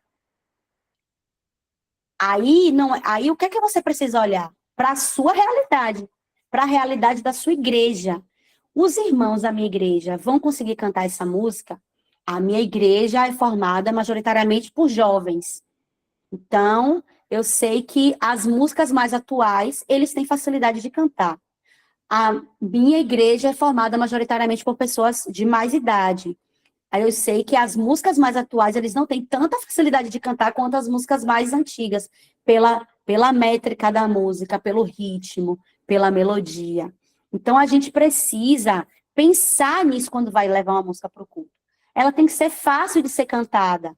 A: Aí o que é que você precisa olhar? Para a sua realidade, para a realidade da sua igreja. Os irmãos da minha igreja vão conseguir cantar essa música? A minha igreja é formada majoritariamente por jovens. Então, eu sei que as músicas mais atuais, eles têm facilidade de cantar. A minha igreja é formada majoritariamente por pessoas de mais idade. Aí eu sei que as músicas mais atuais, eles não têm tanta facilidade de cantar quanto as músicas mais antigas, pela métrica da música, pelo ritmo, pela melodia. Então, a gente precisa pensar nisso quando vai levar uma música para o culto. Ela tem que ser fácil de ser cantada.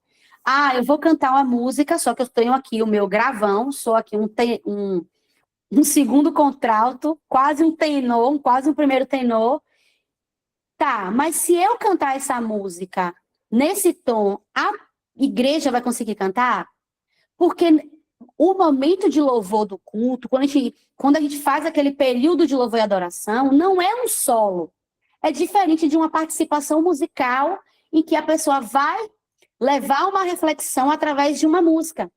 A: Eu vou cantar uma música, só que eu tenho aqui o meu gravão, sou aqui um segundo contralto, quase um tenor, quase um primeiro tenor. Tá, mas se eu cantar essa música nesse tom, a igreja vai conseguir cantar? Porque o momento de louvor do culto, quando a gente faz aquele período de louvor e adoração, não é um solo. É diferente de uma participação musical em que a pessoa vai levar uma reflexão através de uma música.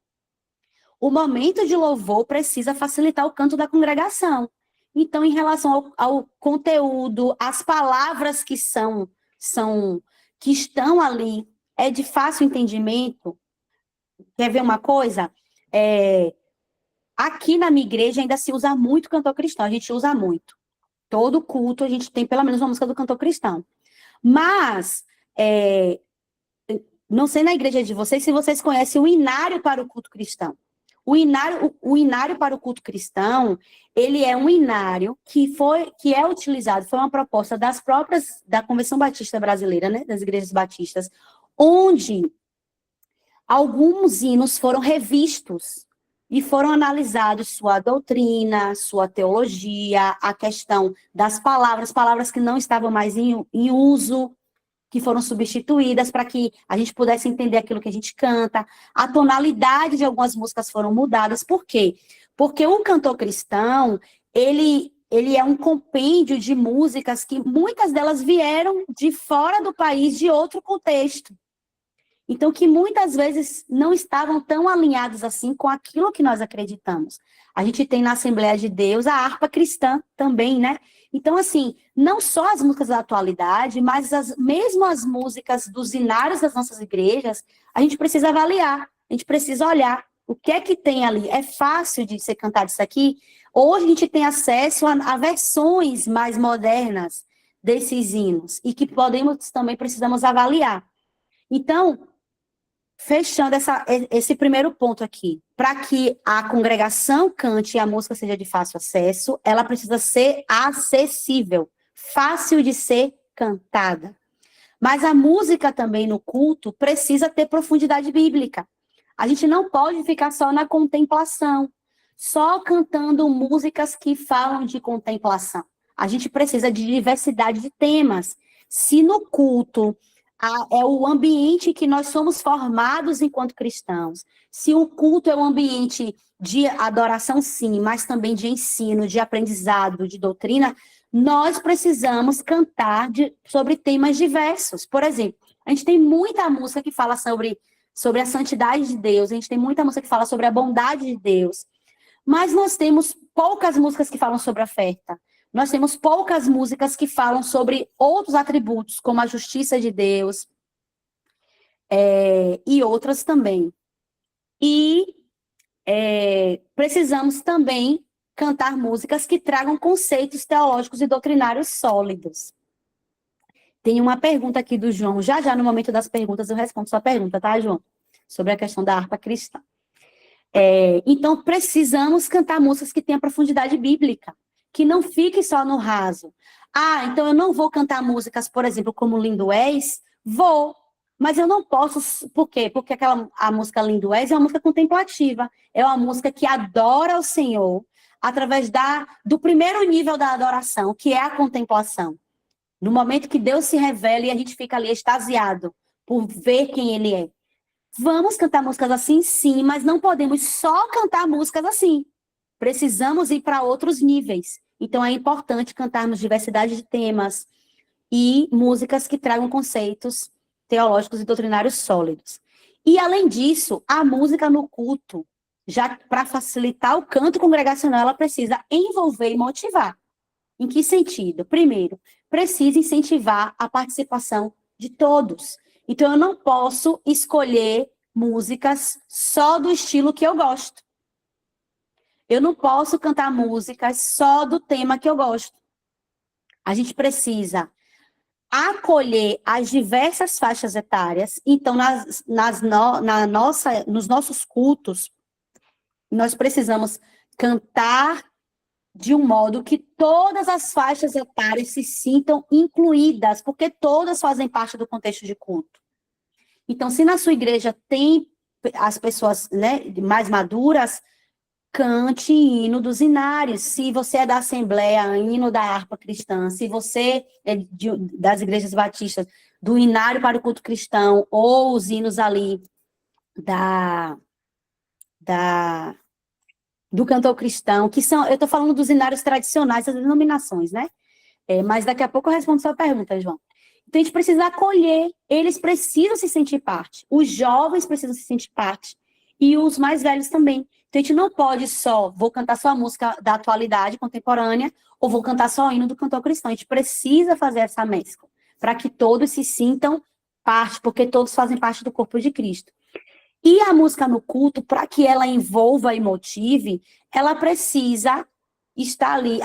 A: O momento de louvor precisa facilitar o canto da congregação. Então, em relação ao conteúdo, as palavras que estão ali, é de fácil entendimento. Quer ver uma coisa? Aqui na minha igreja ainda se usa muito cantor cristão, a gente usa muito. Todo culto a gente tem pelo menos uma música do cantor cristão. Mas, não sei na igreja de vocês se vocês conhecem o inário para o culto cristão. O inário para o culto cristão, ele é um inário que é utilizado, foi uma proposta da Convenção Batista Brasileira, né, das igrejas batistas, onde alguns hinos foram revistos e foram analisados sua doutrina, sua teologia, a questão das palavras que não estavam mais em uso, que foram substituídas para que a gente pudesse entender aquilo que a gente canta. A tonalidade de algumas músicas foram mudadas. Por quê? Porque o cantor cristão, ele é um compêndio de músicas que muitas delas vieram de fora do país, de outro contexto. Então, que muitas vezes não estavam tão alinhados assim com aquilo que nós acreditamos. A gente tem na Assembleia de Deus a harpa cristã também, né? Então, assim, não só as músicas da atualidade, mas mesmo as músicas dos hinários das nossas igrejas, a gente precisa avaliar, a gente precisa olhar o que é que tem ali. É fácil de ser cantado isso aqui? Hoje a gente tem acesso a versões mais modernas desses hinos e que precisamos avaliar. Então, fechando esse primeiro ponto aqui, para que a congregação cante e a música seja de fácil acesso, ela precisa ser acessível, fácil de ser cantada. Mas a música também no culto precisa ter profundidade bíblica. A gente não pode ficar só na contemplação, só cantando músicas que falam de contemplação. A gente precisa de diversidade de temas. Se no culto é o ambiente que nós somos formados enquanto cristãos. Se o culto é um ambiente de adoração, sim, mas também de ensino, de aprendizado, de doutrina, nós precisamos cantar sobre temas diversos. Por exemplo, a gente tem muita música que fala sobre a santidade de Deus, a gente tem muita música que fala sobre a bondade de Deus, mas nós temos poucas músicas que falam sobre a oferta. Nós temos poucas músicas que falam sobre outros atributos, como a justiça de Deus, e outras também. E precisamos também cantar músicas que tragam conceitos teológicos e doutrinários sólidos. Tem uma pergunta aqui do João. Já no momento das perguntas eu respondo sua pergunta, tá, João? Sobre a questão da harpa cristã. Então, precisamos cantar músicas que tenham profundidade bíblica, que não fique só no raso. Ah, então eu não vou cantar músicas, por exemplo, como Lindo És? Vou, mas eu não posso. Por quê? Porque a música Lindo És é uma música contemplativa, é uma música que adora o Senhor através do primeiro nível da adoração, que é a contemplação. No momento que Deus se revela e a gente fica ali extasiado por ver quem Ele é. Vamos cantar músicas assim, sim, mas não podemos só cantar músicas assim. Precisamos ir para outros níveis. Então, é importante cantarmos diversidade de temas e músicas que tragam conceitos teológicos e doutrinários sólidos. E, além disso, a música no culto, já para facilitar o canto congregacional, ela precisa envolver e motivar. Em que sentido? Primeiro, precisa incentivar a participação de todos. Então, eu não posso escolher músicas só do estilo que eu gosto. Eu não posso cantar músicas só do tema que eu gosto. A gente precisa acolher as diversas faixas etárias. Então, nos nossos cultos, nós precisamos cantar de um modo que todas as faixas etárias se sintam incluídas, porque todas fazem parte do contexto de culto. Então, se na sua igreja tem as pessoas, né, mais maduras, cante hino dos hinários. Se você é da Assembleia, hino da harpa cristã. Se você é das igrejas batistas, do hinário para o culto cristão, ou os hinos ali do cantor cristão, que são, eu estou falando dos hinários tradicionais, das denominações, né? Mas daqui a pouco eu respondo sua pergunta, João. Então, a gente precisa acolher, eles precisam se sentir parte, os jovens precisam se sentir parte, e os mais velhos também. Então, a gente não pode vou cantar só a música da atualidade contemporânea, ou vou cantar só o hino do cantor cristão. A gente precisa fazer essa mescla, para que todos se sintam parte, porque todos fazem parte do corpo de Cristo. E a música no culto, para que ela envolva e motive, ela precisa estar ali,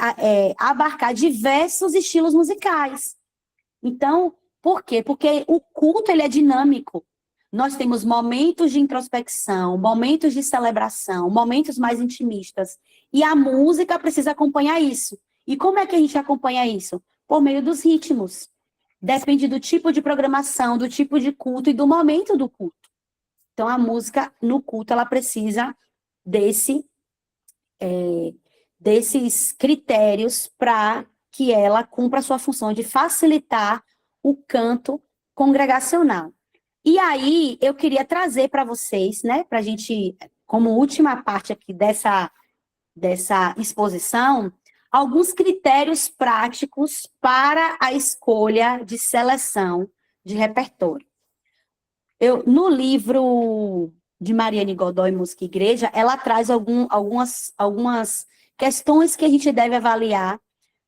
A: abarcar diversos estilos musicais. Então, por quê? Porque o culto, ele é dinâmico. Nós temos momentos de introspecção, momentos de celebração, momentos mais intimistas. E a música precisa acompanhar isso. E como é que a gente acompanha isso? Por meio dos ritmos. Depende do tipo de programação, do tipo de culto e do momento do culto. Então, a música no culto, ela precisa desses critérios para que ela cumpra a sua função de facilitar o canto congregacional. E aí, eu queria trazer para vocês, né, para a gente, como última parte aqui dessa exposição, alguns critérios práticos para a escolha de seleção de repertório. No livro de Mariane Godoy, Música e Igreja, ela traz algumas questões que a gente deve avaliar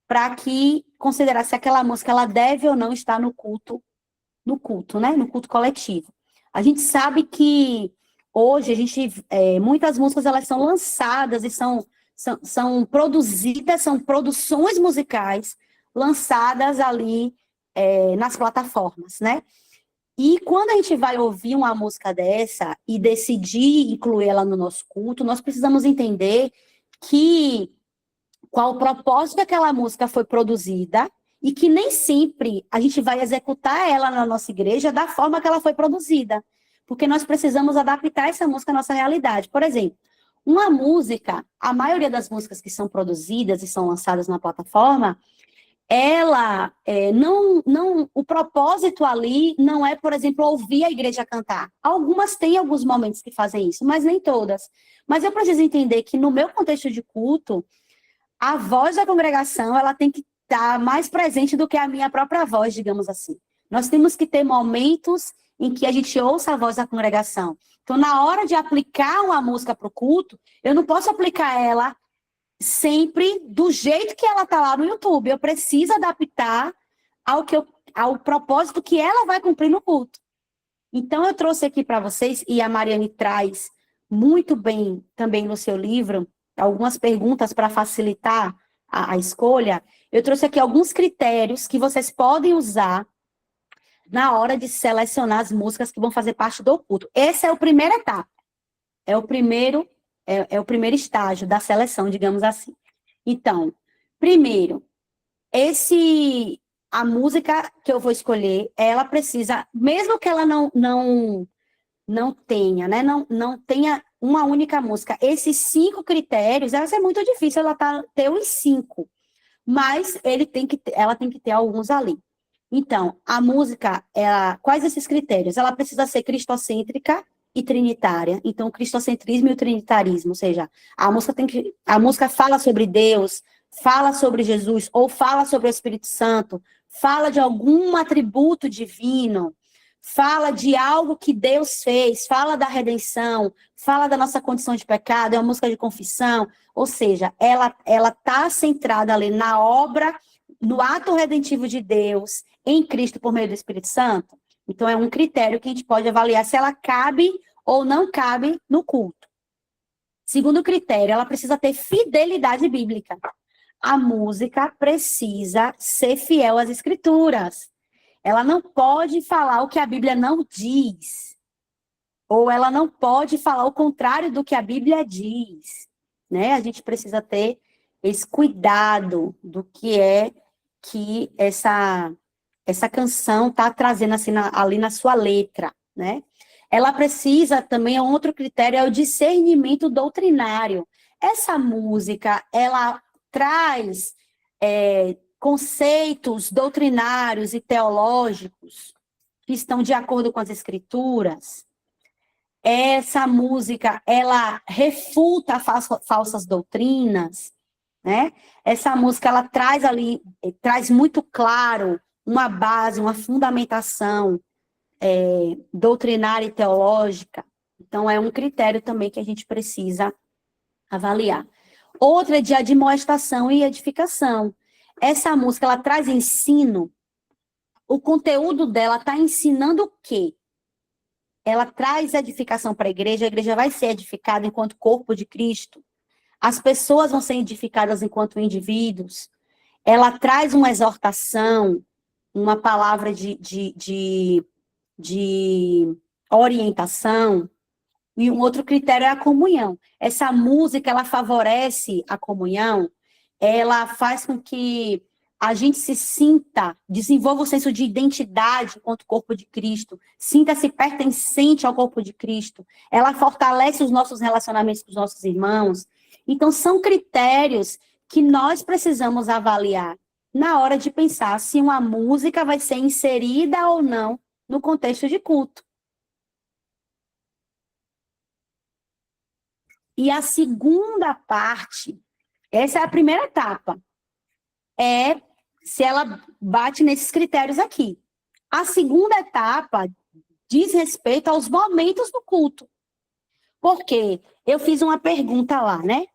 A: para que considerar se aquela música ela deve ou não estar no culto, né? No culto coletivo. A gente sabe que hoje muitas músicas elas são lançadas e são produzidas, são produções musicais lançadas ali nas plataformas, né? E quando a gente vai ouvir uma música dessa e decidir incluir ela no nosso culto, nós precisamos entender qual o propósito daquela música foi produzida e que nem sempre a gente vai executar ela na nossa igreja da forma que ela foi produzida, porque nós precisamos adaptar essa música à nossa realidade. Por exemplo, uma música, a maioria das músicas que são produzidas e são lançadas na plataforma, o propósito ali não é, por exemplo, ouvir a igreja cantar. Algumas têm alguns momentos que fazem isso, mas nem todas. Mas eu preciso entender que no meu contexto de culto, a voz da congregação, ela tem que estar mais presente do que a minha própria voz, digamos assim. Nós temos que ter momentos em que a gente ouça a voz da congregação. Então, na hora de aplicar uma música para o culto, eu não posso aplicar ela sempre do jeito que ela está lá no YouTube. Eu preciso adaptar ao propósito que ela vai cumprir no culto. Então, eu trouxe aqui para vocês, e a Mariane traz muito bem também no seu livro, algumas perguntas para facilitar a escolha. Eu trouxe aqui alguns critérios que vocês podem usar na hora de selecionar as músicas que vão fazer parte do culto. Essa é a primeira etapa. É o primeiro estágio da seleção, digamos assim. Então, primeiro, a música que eu vou escolher, ela precisa, mesmo que ela não tenha, né, não tenha uma única música, esses 5 critérios, vai ser muito difícil ela ter os 5, mas ela tem que ter alguns ali. Então, a música, quais esses critérios? Ela precisa ser cristocêntrica e trinitária. Então, o cristocentrismo e o trinitarismo, ou seja, a música fala sobre Deus, fala sobre Jesus, ou fala sobre o Espírito Santo, fala de algum atributo divino, fala de algo que Deus fez, fala da redenção, fala da nossa condição de pecado, é uma música de confissão, ou seja, ela está centrada ali na obra, no ato redentivo de Deus, em Cristo por meio do Espírito Santo. Então, é um critério que a gente pode avaliar se ela cabe ou não cabe no culto. Segundo critério, ela precisa ter fidelidade bíblica. A música precisa ser fiel às Escrituras. Ela não pode falar o que a Bíblia não diz. Ou ela não pode falar o contrário do que a Bíblia diz. Né? A gente precisa ter esse cuidado do que é que essa canção está trazendo assim, ali na sua letra, né? Ela precisa também, outro critério é o discernimento doutrinário. Essa música, ela traz conceitos doutrinários e teológicos que estão de acordo com as escrituras. Essa música, ela refuta falsas doutrinas, né? Essa música, ela traz muito claro uma base, uma fundamentação doutrinária e teológica. Então, é um critério também que a gente precisa avaliar. Outra é de admoestação e edificação. Essa música, ela traz ensino. O conteúdo dela está ensinando o quê? Ela traz edificação para a igreja vai ser edificada enquanto corpo de Cristo. As pessoas vão ser edificadas enquanto indivíduos. Ela traz uma exortação, uma palavra de orientação. E um outro critério é a comunhão. Essa música, ela favorece a comunhão, ela faz com que a gente se sinta, desenvolva o senso de identidade enquanto corpo de Cristo, sinta-se pertencente ao corpo de Cristo, ela fortalece os nossos relacionamentos com os nossos irmãos. Então, são critérios que nós precisamos avaliar na hora de pensar se uma música vai ser inserida ou não no contexto de culto. E a segunda parte, essa é a primeira etapa, é se ela bate nesses critérios aqui. A segunda etapa diz respeito aos momentos do culto. Porque eu fiz uma pergunta lá, né?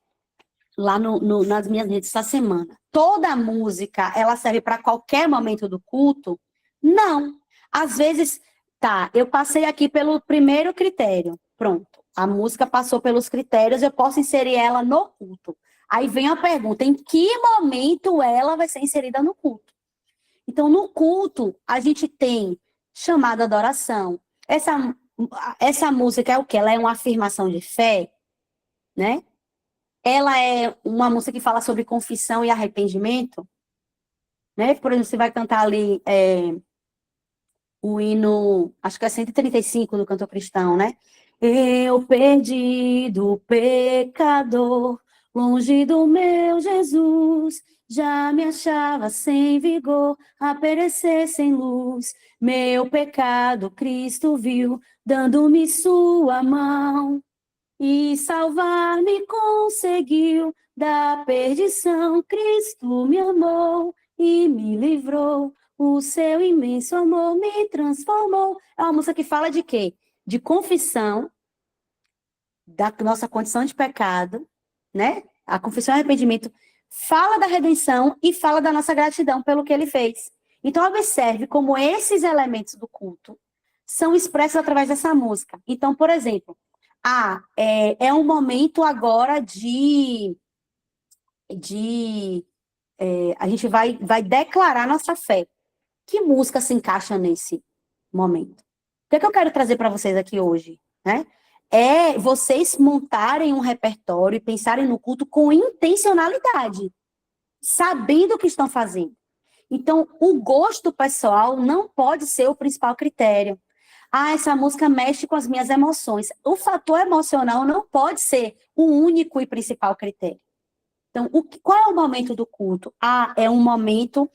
A: Lá nas minhas redes essa semana. Toda música, ela serve para qualquer momento do culto? Não. Às vezes, tá, eu passei aqui pelo primeiro critério. Pronto. A música passou pelos critérios, eu posso inserir ela no culto. Aí vem a pergunta, em que momento ela vai ser inserida no culto? Então, no culto, a gente tem chamada adoração. Essa música é o quê? Ela é uma afirmação de fé, né? Ela é uma música que fala sobre confissão e arrependimento, né? Por exemplo, você vai cantar ali o hino, acho que é 135 do cantor cristão, né? Eu perdido pecador, longe do meu Jesus, já me achava sem vigor, a perecer sem luz. Meu pecado Cristo viu, dando-me sua mão, e salvar-me conseguiu da perdição. Cristo me amou e me livrou. O seu imenso amor me transformou. É uma música que fala de quê? De confissão da nossa condição de pecado, né? A confissão e arrependimento fala da redenção e fala da nossa gratidão pelo que ele fez. Então, observe como esses elementos do culto são expressos através dessa música. Então, por exemplo, é um momento agora a gente vai declarar nossa fé. Que música se encaixa nesse momento? O que é que eu quero trazer para vocês aqui hoje, né? É vocês montarem um repertório e pensarem no culto com intencionalidade, sabendo o que estão fazendo. Então, o gosto pessoal não pode ser o principal critério. Essa música mexe com as minhas emoções. O fator emocional não pode ser o único e principal critério. Então, qual é o momento do culto? É um momento,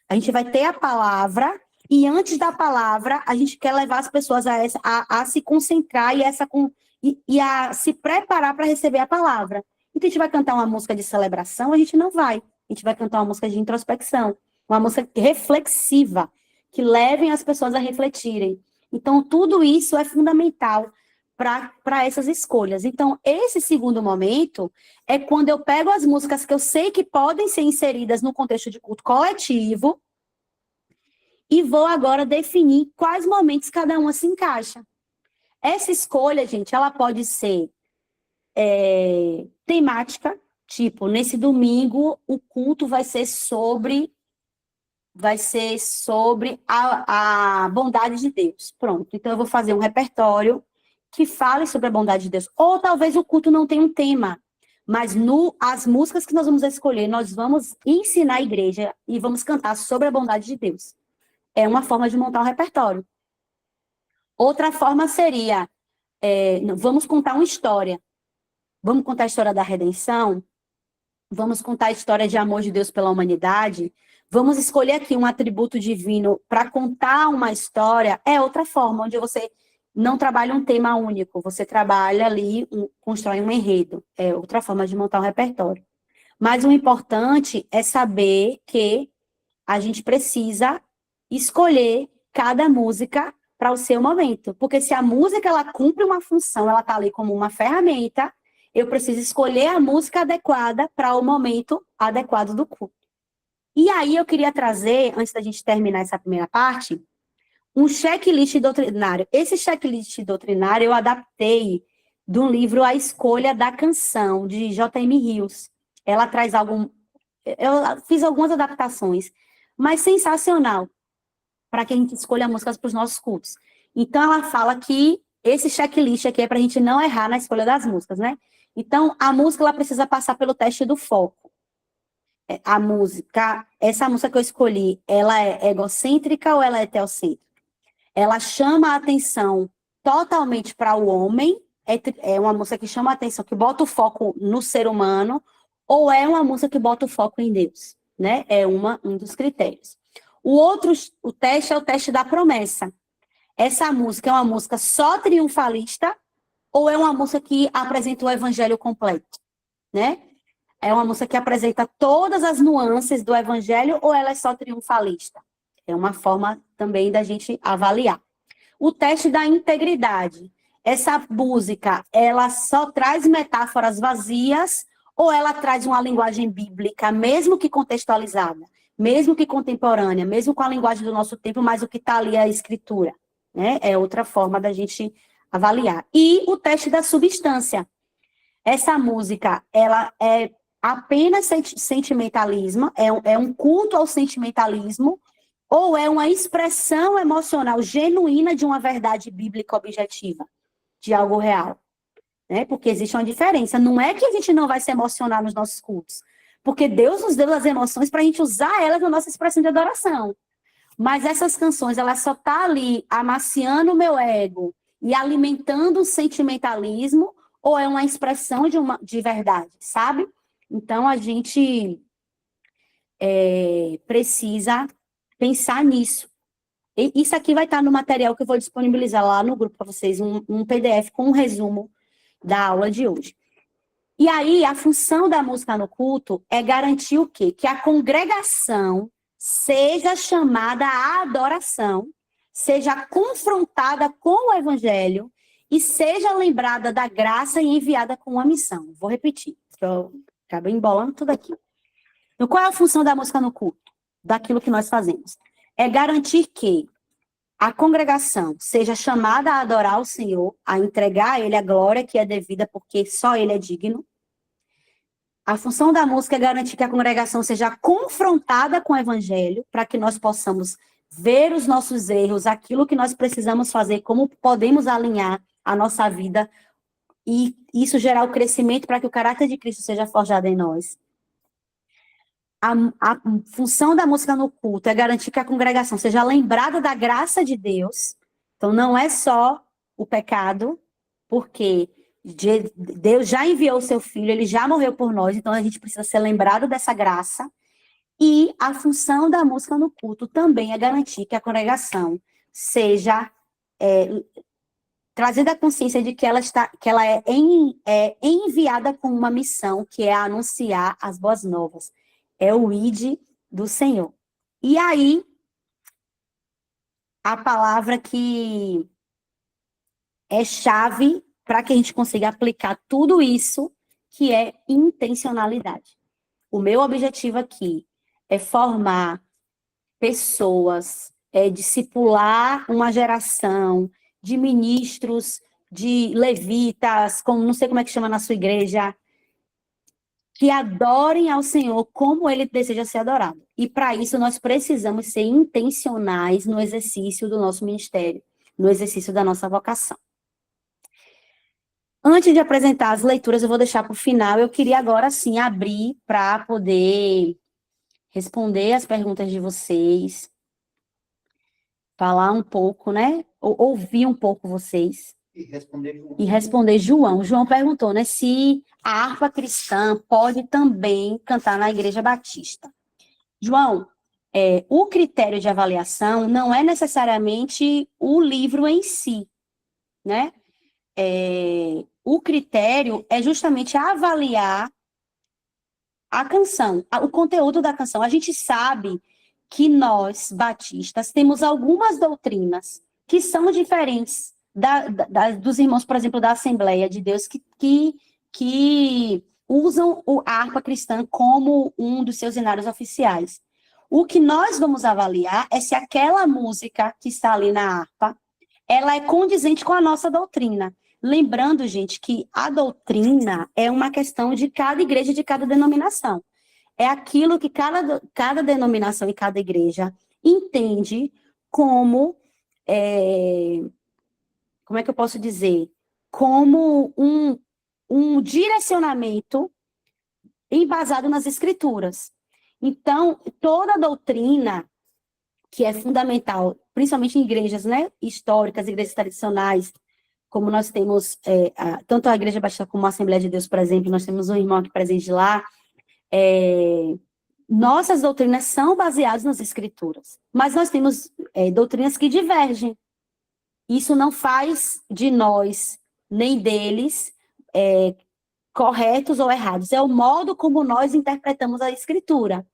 A: a gente vai ter a palavra, e antes da palavra, a gente quer levar as pessoas a se concentrar e a se preparar para receber a palavra. Então, a gente vai cantar uma música de celebração? A gente não vai. A gente vai cantar uma música de introspecção, uma música reflexiva, que levem as pessoas a refletirem. Então, tudo isso é fundamental para essas escolhas. Então, esse segundo momento é quando eu pego as músicas que eu sei que podem ser inseridas no contexto de culto coletivo e vou agora definir quais momentos cada uma se encaixa. Essa escolha, gente, ela pode ser temática, tipo, nesse domingo o culto vai ser sobre a bondade de Deus. Pronto, então eu vou fazer um repertório que fale sobre a bondade de Deus. Ou talvez o culto não tenha um tema, mas as músicas que nós vamos escolher, nós vamos ensinar a igreja e vamos cantar sobre a bondade de Deus. É uma forma de montar um repertório. Outra forma seria, vamos contar uma história. Vamos contar a história da redenção? Vamos contar a história de amor de Deus pela humanidade? Vamos escolher aqui um atributo divino para contar uma história? É outra forma, onde você não trabalha um tema único, você trabalha ali, constrói um enredo. É outra forma de montar um repertório. Mas o importante é saber que a gente precisa escolher cada música para o seu momento. Porque se a música ela cumpre uma função, ela está ali como uma ferramenta, eu preciso escolher a música adequada para o momento adequado do culto. E aí eu queria trazer, antes da gente terminar essa primeira parte, um checklist doutrinário. Esse checklist doutrinário eu adaptei do livro A Escolha da Canção, de J.M. Hills. Ela traz eu fiz algumas adaptações, mas sensacional, para que a gente escolha músicas para os nossos cultos. Então, ela fala que esse checklist aqui é para a gente não errar na escolha das músicas, né? Então, a música ela precisa passar pelo teste do foco. a música, essa música que eu escolhi, ela é egocêntrica ou ela é teocêntrica? Ela chama a atenção totalmente para o homem, é uma música que chama a atenção, que bota o foco no ser humano, ou é uma música que bota o foco em Deus, né? É um dos critérios. O teste é o teste da promessa. Essa música é uma música só triunfalista ou é uma música que apresenta o evangelho completo, né? É uma música que apresenta todas as nuances do evangelho ou ela é só triunfalista? É uma forma também da gente avaliar. O teste da integridade. Essa música, ela só traz metáforas vazias ou ela traz uma linguagem bíblica, mesmo que contextualizada, mesmo que contemporânea, mesmo com a linguagem do nosso tempo, mas o que está ali é a escritura, né? É outra forma da gente avaliar. E o teste da substância. Essa música, ela é apenas sentimentalismo, é um culto ao sentimentalismo, ou é uma expressão emocional genuína de uma verdade bíblica objetiva, de algo real, né? Porque existe uma diferença. Não é que a gente não vai se emocionar nos nossos cultos, porque Deus nos deu as emoções para a gente usar elas na nossa expressão de adoração. Mas essas canções, ela só tá ali amaciando o meu ego e alimentando o sentimentalismo, ou é uma expressão de verdade, sabe? Então, a gente precisa pensar nisso. E isso aqui vai estar no material que eu vou disponibilizar lá no grupo para vocês, um PDF com um resumo da aula de hoje. E aí, a função da música no culto é garantir o quê? Que a congregação seja chamada à adoração, seja confrontada com o evangelho e seja lembrada da graça e enviada com uma missão. Vou repetir, porque eu acabei embolando tudo aqui. Então, qual é a função da música no culto? Daquilo que nós fazemos? É garantir que a congregação seja chamada a adorar o Senhor, a entregar a Ele a glória que é devida, porque só Ele é digno. A função da música é garantir que a congregação seja confrontada com o evangelho, para que nós possamos ver os nossos erros, aquilo que nós precisamos fazer, como podemos alinhar a nossa vida, e isso gerar o crescimento para que o caráter de Cristo seja forjado em nós. A função da música no culto é garantir que a congregação seja lembrada da graça de Deus. Então, não é só o pecado, porque Deus já enviou o seu filho, ele já morreu por nós, então a gente precisa ser lembrado dessa graça. E a função da música no culto também é garantir que a congregação seja trazida a consciência de que ela é enviada com uma missão, que é anunciar as boas novas. É o ID do Senhor. E aí, a palavra que é chave para que a gente consiga aplicar tudo isso, que é intencionalidade. O meu objetivo aqui é formar pessoas, discipular uma geração de ministros, de levitas, como não sei como é que chama na sua igreja, que adorem ao Senhor como Ele deseja ser adorado. E para isso nós precisamos ser intencionais no exercício do nosso ministério, no exercício da nossa vocação. Antes de apresentar as leituras, eu vou deixar para o final. Eu queria agora sim abrir para poder responder as perguntas de vocês, falar um pouco, né? Ouvir um pouco vocês. E responder João. João perguntou, né, se a harpa cristã pode também cantar na Igreja Batista. João, o critério de avaliação não é necessariamente o livro em si, né? O critério é justamente avaliar a canção, o conteúdo da canção. A gente sabe que nós, batistas, temos algumas doutrinas que são diferentes dos irmãos, por exemplo, da Assembleia de Deus, que usam a harpa cristã como um dos seus hinários oficiais. O que nós vamos avaliar é se aquela música que está ali na harpa, ela é condizente com a nossa doutrina. Lembrando, gente, que a doutrina é uma questão de cada igreja, de cada denominação. É aquilo que cada denominação e cada igreja entende como, como é que eu posso dizer? Como um direcionamento embasado nas escrituras. Então, toda doutrina que é fundamental, principalmente em igrejas, né, históricas, igrejas tradicionais, como nós temos, tanto a Igreja Batista como a Assembleia de Deus, por exemplo, nós temos um irmão aqui presente lá, nossas doutrinas são baseadas nas escrituras, mas nós temos doutrinas que divergem. Isso não faz de nós, nem deles, corretos ou errados, é o modo como nós interpretamos a escritura.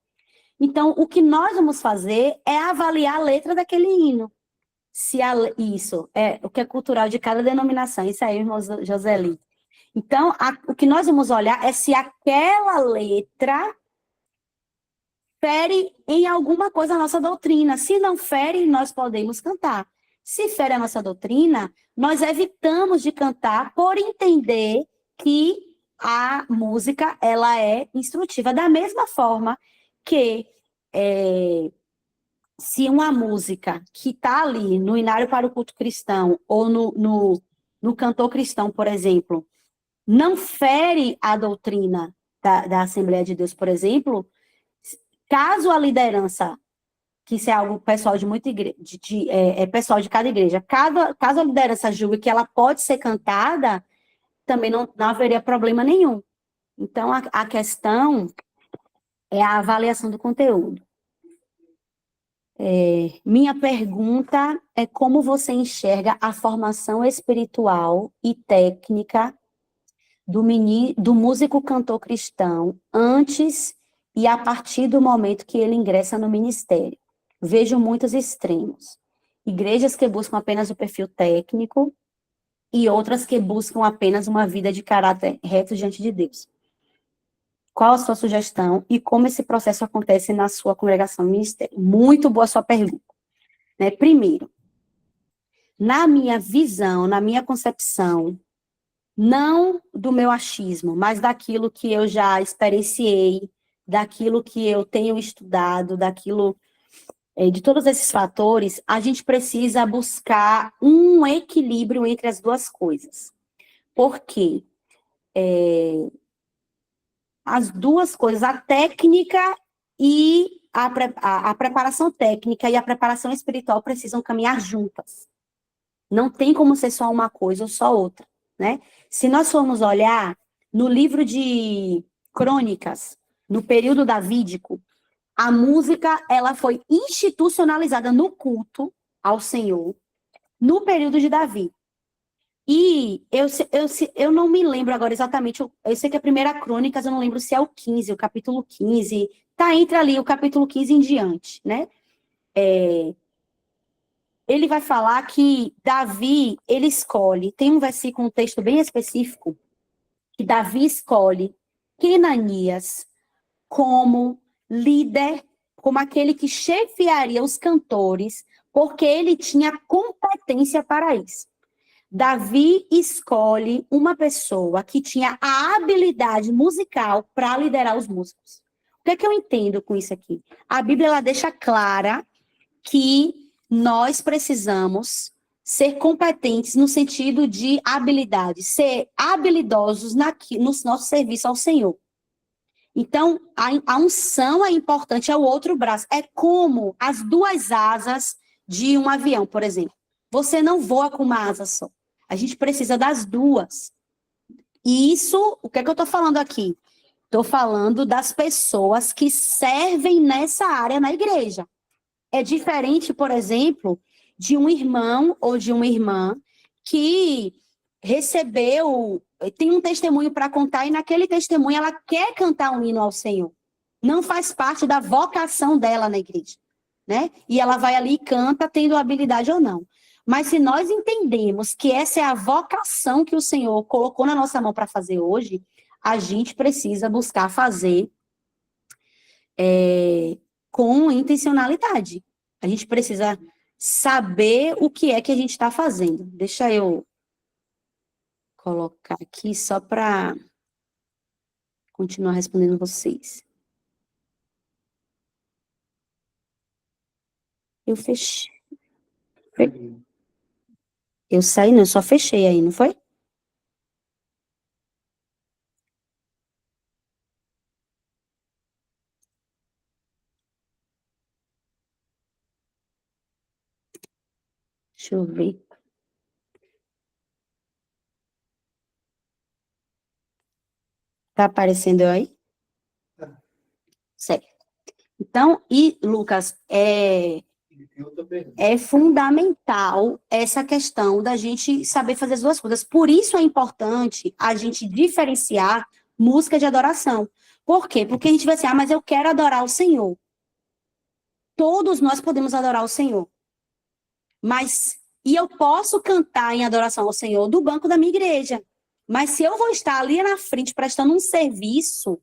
A: Então, o que nós vamos fazer é avaliar a letra daquele hino. Isso é o que é cultural de cada denominação. Isso aí, irmão Joseli. Então, o que nós vamos olhar é se aquela letra fere em alguma coisa a nossa doutrina. Se não fere, nós podemos cantar. Se fere a nossa doutrina, nós evitamos de cantar por entender que a música ela é instrutiva. Da mesma forma que se uma música que está ali no Inário para o Culto Cristão ou no Cantor Cristão, por exemplo, não fere a doutrina da Assembleia de Deus, por exemplo, caso a liderança, que isso é algo pessoal de muita igreja, pessoal de cada igreja, caso a liderança julgue que ela pode ser cantada, também não haveria problema nenhum. Então, a questão é a avaliação do conteúdo. Minha pergunta é como você enxerga a formação espiritual e técnica do músico cantor cristão antes e a partir do momento que ele ingressa no ministério. Vejo muitos extremos. Igrejas que buscam apenas o perfil técnico e outras que buscam apenas uma vida de caráter reto diante de Deus. Qual a sua sugestão e como esse processo acontece na sua congregação e ministério? Muito boa sua pergunta. Né? Primeiro, na minha visão, na minha concepção, não do meu achismo, mas daquilo que eu já experienciei, daquilo que eu tenho estudado, de todos esses fatores, a gente precisa buscar um equilíbrio entre as duas coisas. Por quê? As duas coisas, a técnica e a preparação técnica e a preparação espiritual precisam caminhar juntas. Não tem como ser só uma coisa ou só outra, né? Se nós formos olhar no livro de Crônicas, no período davídico, a música ela foi institucionalizada no culto ao Senhor no período de Davi. E eu não me lembro agora exatamente, eu sei que a primeira Crônicas, eu não lembro se é o 15, o capítulo 15, tá entre ali o capítulo 15 em diante, né? Ele vai falar que Davi, ele escolhe, tem um versículo, um texto bem específico, que Davi escolhe Kenanias como líder, como aquele que chefiaria os cantores, porque ele tinha competência para isso. Davi escolhe uma pessoa que tinha a habilidade musical para liderar os músicos. O que é que eu entendo com isso aqui? A Bíblia ela deixa clara que nós precisamos ser competentes no sentido de habilidade, ser habilidosos no nosso serviço ao Senhor. Então, a unção é importante, é o outro braço. É como as duas asas de um avião, por exemplo. Você não voa com uma asa só. A gente precisa das duas. E isso, o que é que eu estou falando aqui? Estou falando das pessoas que servem nessa área na igreja. É diferente, por exemplo, de um irmão ou de uma irmã que tem um testemunho para contar e naquele testemunho ela quer cantar um hino ao Senhor. Não faz parte da vocação dela na igreja, né? E ela vai ali e canta, tendo habilidade ou não. Mas se nós entendemos que essa é a vocação que o Senhor colocou na nossa mão para fazer hoje, a gente precisa buscar fazer com intencionalidade. A gente precisa saber o que é que a gente está fazendo. Deixa eu colocar aqui só para continuar respondendo vocês. Eu fechei. Eu saí, não, eu só fechei aí, não foi? Deixa eu ver. Tá aparecendo aí? Certo. Então, e, Lucas, é fundamental essa questão da gente saber fazer as duas coisas. Por isso é importante a gente diferenciar música de adoração. Por quê? Porque a gente vai assim, mas eu quero adorar o Senhor. Todos nós podemos adorar o Senhor. E eu posso cantar em adoração ao Senhor do banco da minha igreja. Mas se eu vou estar ali na frente prestando um serviço,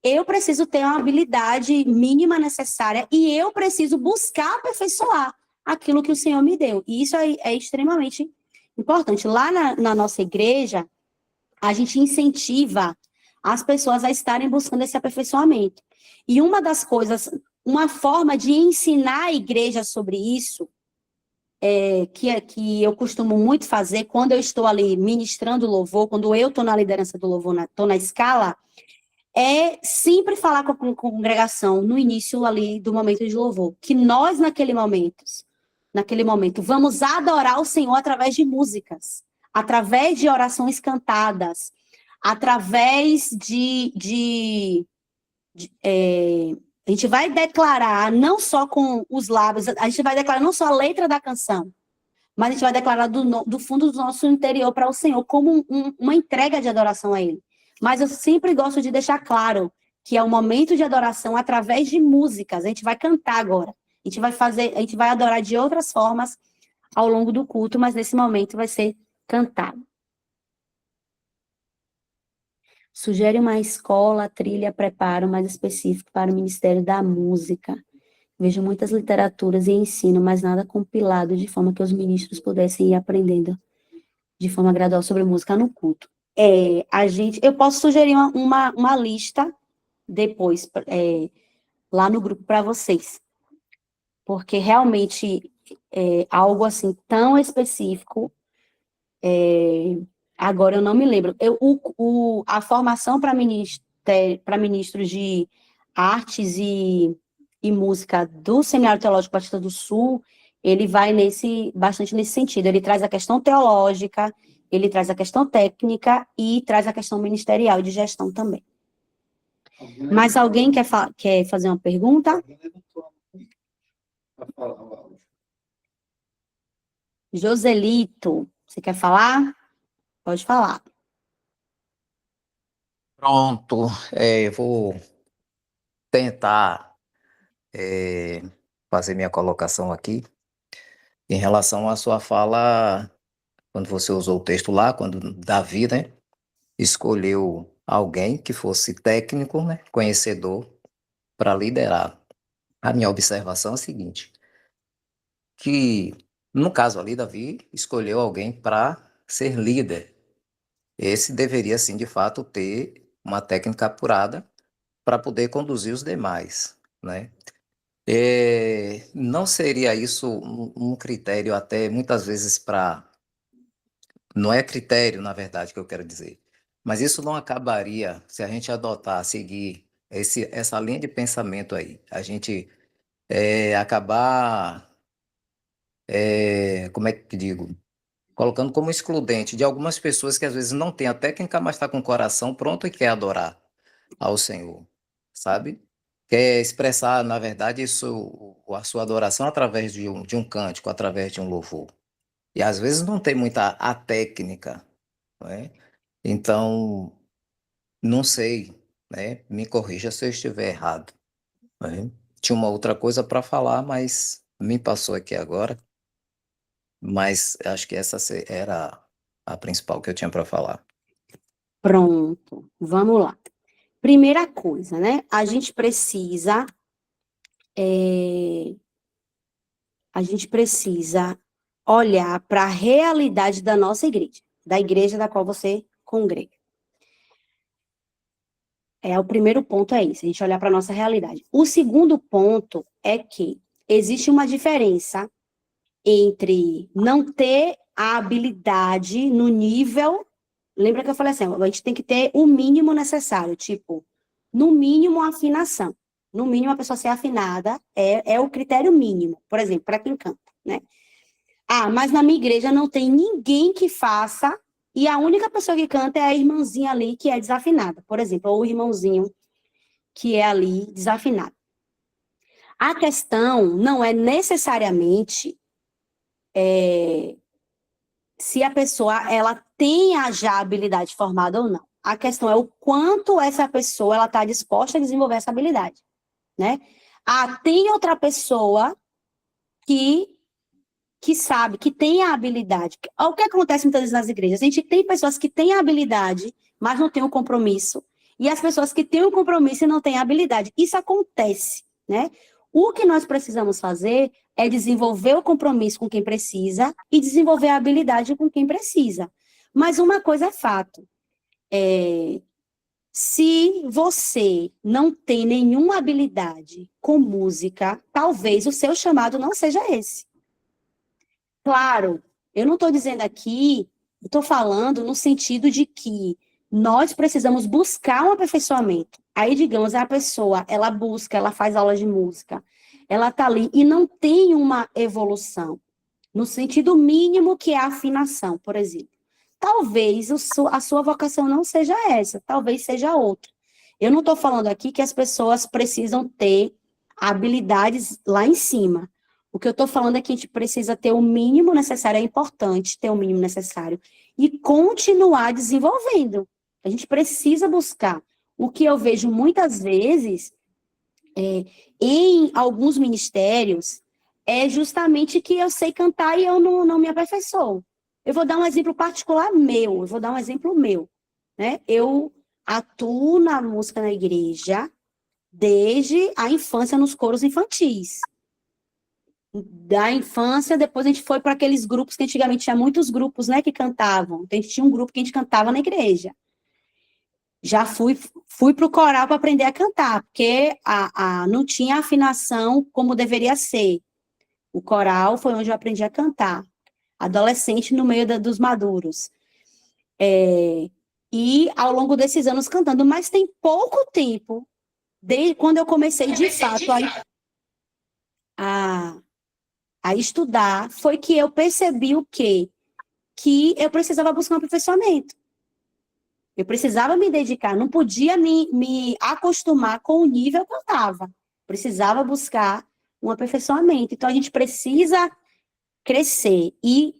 A: eu preciso ter uma habilidade mínima necessária e eu preciso buscar aperfeiçoar aquilo que o Senhor me deu. E isso é extremamente importante. Lá na nossa igreja, a gente incentiva as pessoas a estarem buscando esse aperfeiçoamento. E uma das coisas, uma forma de ensinar a igreja sobre isso, que eu costumo muito fazer quando eu estou ali ministrando louvor, quando eu estou na liderança do louvor, estou na escala, é sempre falar com a congregação no início ali do momento de louvor, que nós naquele momento, vamos adorar o Senhor através de músicas, através de orações cantadas, através a gente vai declarar não só com os lábios, a gente vai declarar não só a letra da canção, mas a gente vai declarar do fundo do nosso interior para o Senhor, como uma entrega de adoração a Ele. Mas eu sempre gosto de deixar claro que é um momento de adoração através de músicas. A gente vai cantar agora. A gente vai adorar de outras formas ao longo do culto, mas nesse momento vai ser cantado. Sugere uma escola, trilha, preparo mais específico para o Ministério da Música. Vejo muitas literaturas e ensino, mas nada compilado de forma que os ministros pudessem ir aprendendo de forma gradual sobre música no culto. Eu posso sugerir uma lista depois, lá no grupo para vocês, porque realmente algo assim tão específico, agora eu não me lembro. A formação para ministros de artes e música do Seminário Teológico Batista do Sul, ele vai bastante nesse sentido. Ele traz a questão teológica, ele traz a questão técnica e traz a questão ministerial e de gestão também. Mas alguém quer fazer uma pergunta? Joselito, você quer falar? Pode falar.
C: Pronto, eu vou tentar fazer minha colocação aqui em relação à sua fala, quando você usou o texto lá, quando Davi, né, escolheu alguém que fosse técnico, né, conhecedor, para liderar. A minha observação é a seguinte, que no caso ali, Davi escolheu alguém para ser líder. Esse deveria, sim, de fato, ter uma técnica apurada para poder conduzir os demais, né? Não seria isso um critério até muitas vezes para... Não é critério, na verdade, que eu quero dizer. Mas isso não acabaria se a gente adotar, seguir essa linha de pensamento aí. A gente acabar, como é que digo? Colocando como excludente de algumas pessoas que às vezes não têm a técnica, mas está com o coração pronto e quer adorar ao Senhor, sabe? Quer expressar, na verdade, a sua adoração através de um cântico, através de um louvor. E às vezes não tem muita a técnica, não é? Então, não sei, né? Me corrija se eu estiver errado, não é? Tinha uma outra coisa para falar, mas me passou aqui agora. Mas acho que essa era a principal que eu tinha para falar.
A: Pronto, vamos lá. Primeira coisa, né? A gente precisa olhar para a realidade da nossa igreja, da igreja da qual você congrega. O primeiro ponto é isso, a gente olhar para a nossa realidade. O segundo ponto é que existe uma diferença entre não ter a habilidade no nível... Lembra que eu falei assim, a gente tem que ter o mínimo necessário, tipo, no mínimo a afinação. No mínimo a pessoa ser afinada é o critério mínimo, por exemplo, para quem canta, né? Ah, mas na minha igreja não tem ninguém que faça, e a única pessoa que canta é a irmãzinha ali que é desafinada, por exemplo, ou o irmãozinho que é ali desafinado. A questão não é necessariamente se a pessoa ela tenha já habilidade formada ou não. A questão é o quanto essa pessoa ela está disposta a desenvolver essa habilidade, né? Ah, tem outra pessoa que sabe, que tem a habilidade. O que acontece muitas vezes nas igrejas? A gente tem pessoas que têm a habilidade, mas não têm o compromisso, e as pessoas que têm o compromisso e não têm a habilidade. Isso acontece, né? O que nós precisamos fazer é desenvolver o compromisso com quem precisa e desenvolver a habilidade com quem precisa. Mas uma coisa é fato, se você não tem nenhuma habilidade com música, talvez o seu chamado não seja esse. Claro, eu não estou dizendo aqui, estou falando no sentido de que nós precisamos buscar um aperfeiçoamento. Aí, digamos, a pessoa, ela busca, ela faz aula de música, ela está ali e não tem uma evolução, no sentido mínimo que é a afinação, por exemplo. Talvez a sua vocação não seja essa, talvez seja outra. Eu não estou falando aqui que as pessoas precisam ter habilidades lá em cima. O que eu estou falando é que a gente precisa ter o mínimo necessário, é importante ter o mínimo necessário, e continuar desenvolvendo. A gente precisa buscar. O que eu vejo muitas vezes em alguns ministérios é justamente que eu sei cantar e eu não me aperfeiçoo. Eu vou dar um exemplo particular meu, eu vou dar um exemplo meu, né? Eu atuo na música na igreja desde a infância nos coros infantis. Da infância, depois a gente foi para aqueles grupos que antigamente tinha muitos grupos, né, que cantavam. Então, a gente tinha um grupo que a gente cantava na igreja. Já fui para o coral para aprender a cantar, porque não tinha afinação como deveria ser. O coral foi onde eu aprendi a cantar. Adolescente no meio dos maduros. E ao longo desses anos cantando, mas tem pouco tempo, desde quando eu comecei de fato a estudar, foi que eu percebi o quê? Que eu precisava buscar um aperfeiçoamento. Eu precisava me dedicar, não podia me acostumar com o nível que eu estava. Precisava buscar um aperfeiçoamento. Então, a gente precisa crescer e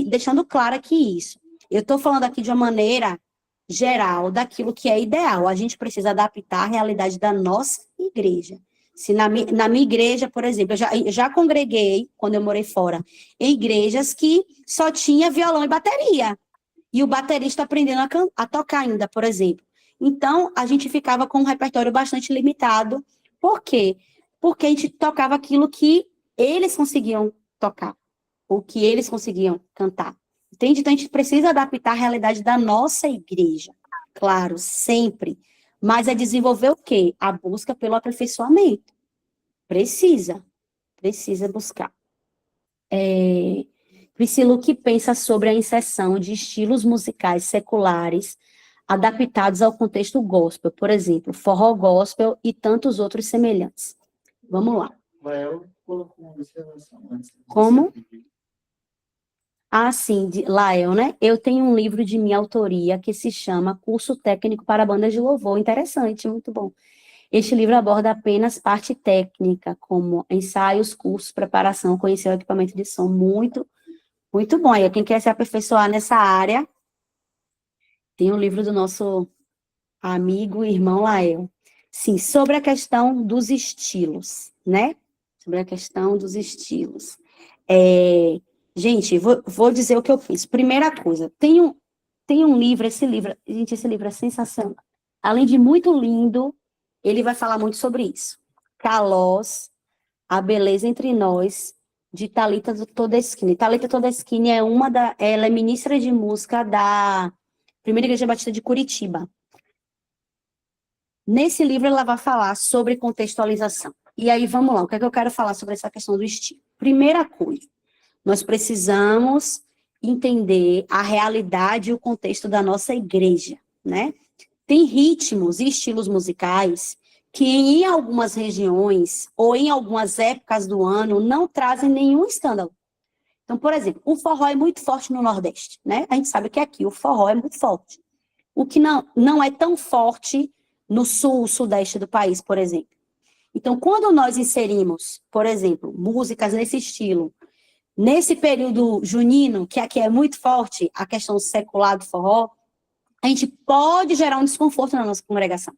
A: deixando claro aqui isso. Eu estou falando aqui de uma maneira geral daquilo que é ideal. A gente precisa adaptar a realidade da nossa igreja. Se na minha igreja, por exemplo, eu já congreguei, quando eu morei fora, em igrejas que só tinha violão e bateria. E o baterista aprendendo a tocar ainda, por exemplo. Então, a gente ficava com um repertório bastante limitado. Por quê? Porque a gente tocava aquilo que eles conseguiam tocar, o que eles conseguiam cantar. Entende? Então, a gente precisa adaptar a realidade da nossa igreja. Claro, sempre. Mas é desenvolver o quê? A busca pelo aperfeiçoamento. Precisa buscar. Priscila, o que pensa sobre a inserção de estilos musicais seculares adaptados ao contexto gospel, por exemplo, forró gospel e tantos outros semelhantes? Vamos lá. Como? Ah, sim, Lael, né? Eu tenho um livro de minha autoria que se chama Curso Técnico para Bandas de Louvor. Interessante, muito bom. Este livro aborda apenas parte técnica, como ensaios, cursos, preparação, conhecer o equipamento de som. Muito, muito bom. E quem quer se aperfeiçoar nessa área, tem um livro do nosso amigo e irmão Lael. Sim, sobre a questão dos estilos, né? Sobre a questão dos estilos. Gente, vou dizer o que eu fiz. Primeira coisa, tem um livro, esse livro é sensacional. Além de muito lindo, ele vai falar muito sobre isso. Kalós, A Beleza Entre Nós, de Thalita Todeschini. Thalita Todeschini ela é ministra de música da Primeira Igreja Batista de Curitiba. Nesse livro, ela vai falar sobre contextualização. E aí, vamos lá, o que é que eu quero falar sobre essa questão do estilo? Primeira coisa, nós precisamos entender a realidade e o contexto da nossa igreja, né? Tem ritmos e estilos musicais que em algumas regiões ou em algumas épocas do ano não trazem nenhum escândalo. Então, por exemplo, o forró é muito forte no Nordeste, né? A gente sabe que aqui o forró é muito forte. O que não é tão forte no Sul, Sudeste do país, por exemplo. Então, quando nós inserimos, por exemplo, músicas nesse estilo, nesse período junino, que aqui é muito forte, a questão secular do forró, a gente pode gerar um desconforto na nossa congregação.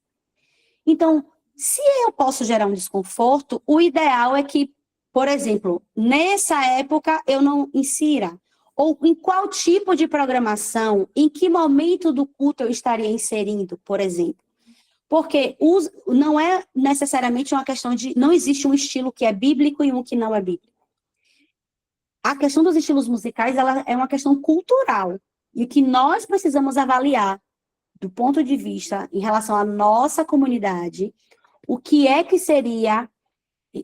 A: Então, se eu posso gerar um desconforto, o ideal é que, por exemplo, nessa época eu não insira, ou em qual tipo de programação, em que momento do culto eu estaria inserindo, por exemplo. Porque não é necessariamente uma questão de, não existe um estilo que é bíblico e um que não é bíblico. A questão dos estilos musicais, ela é uma questão cultural, e que nós precisamos avaliar do ponto de vista em relação à nossa comunidade, o que é que seria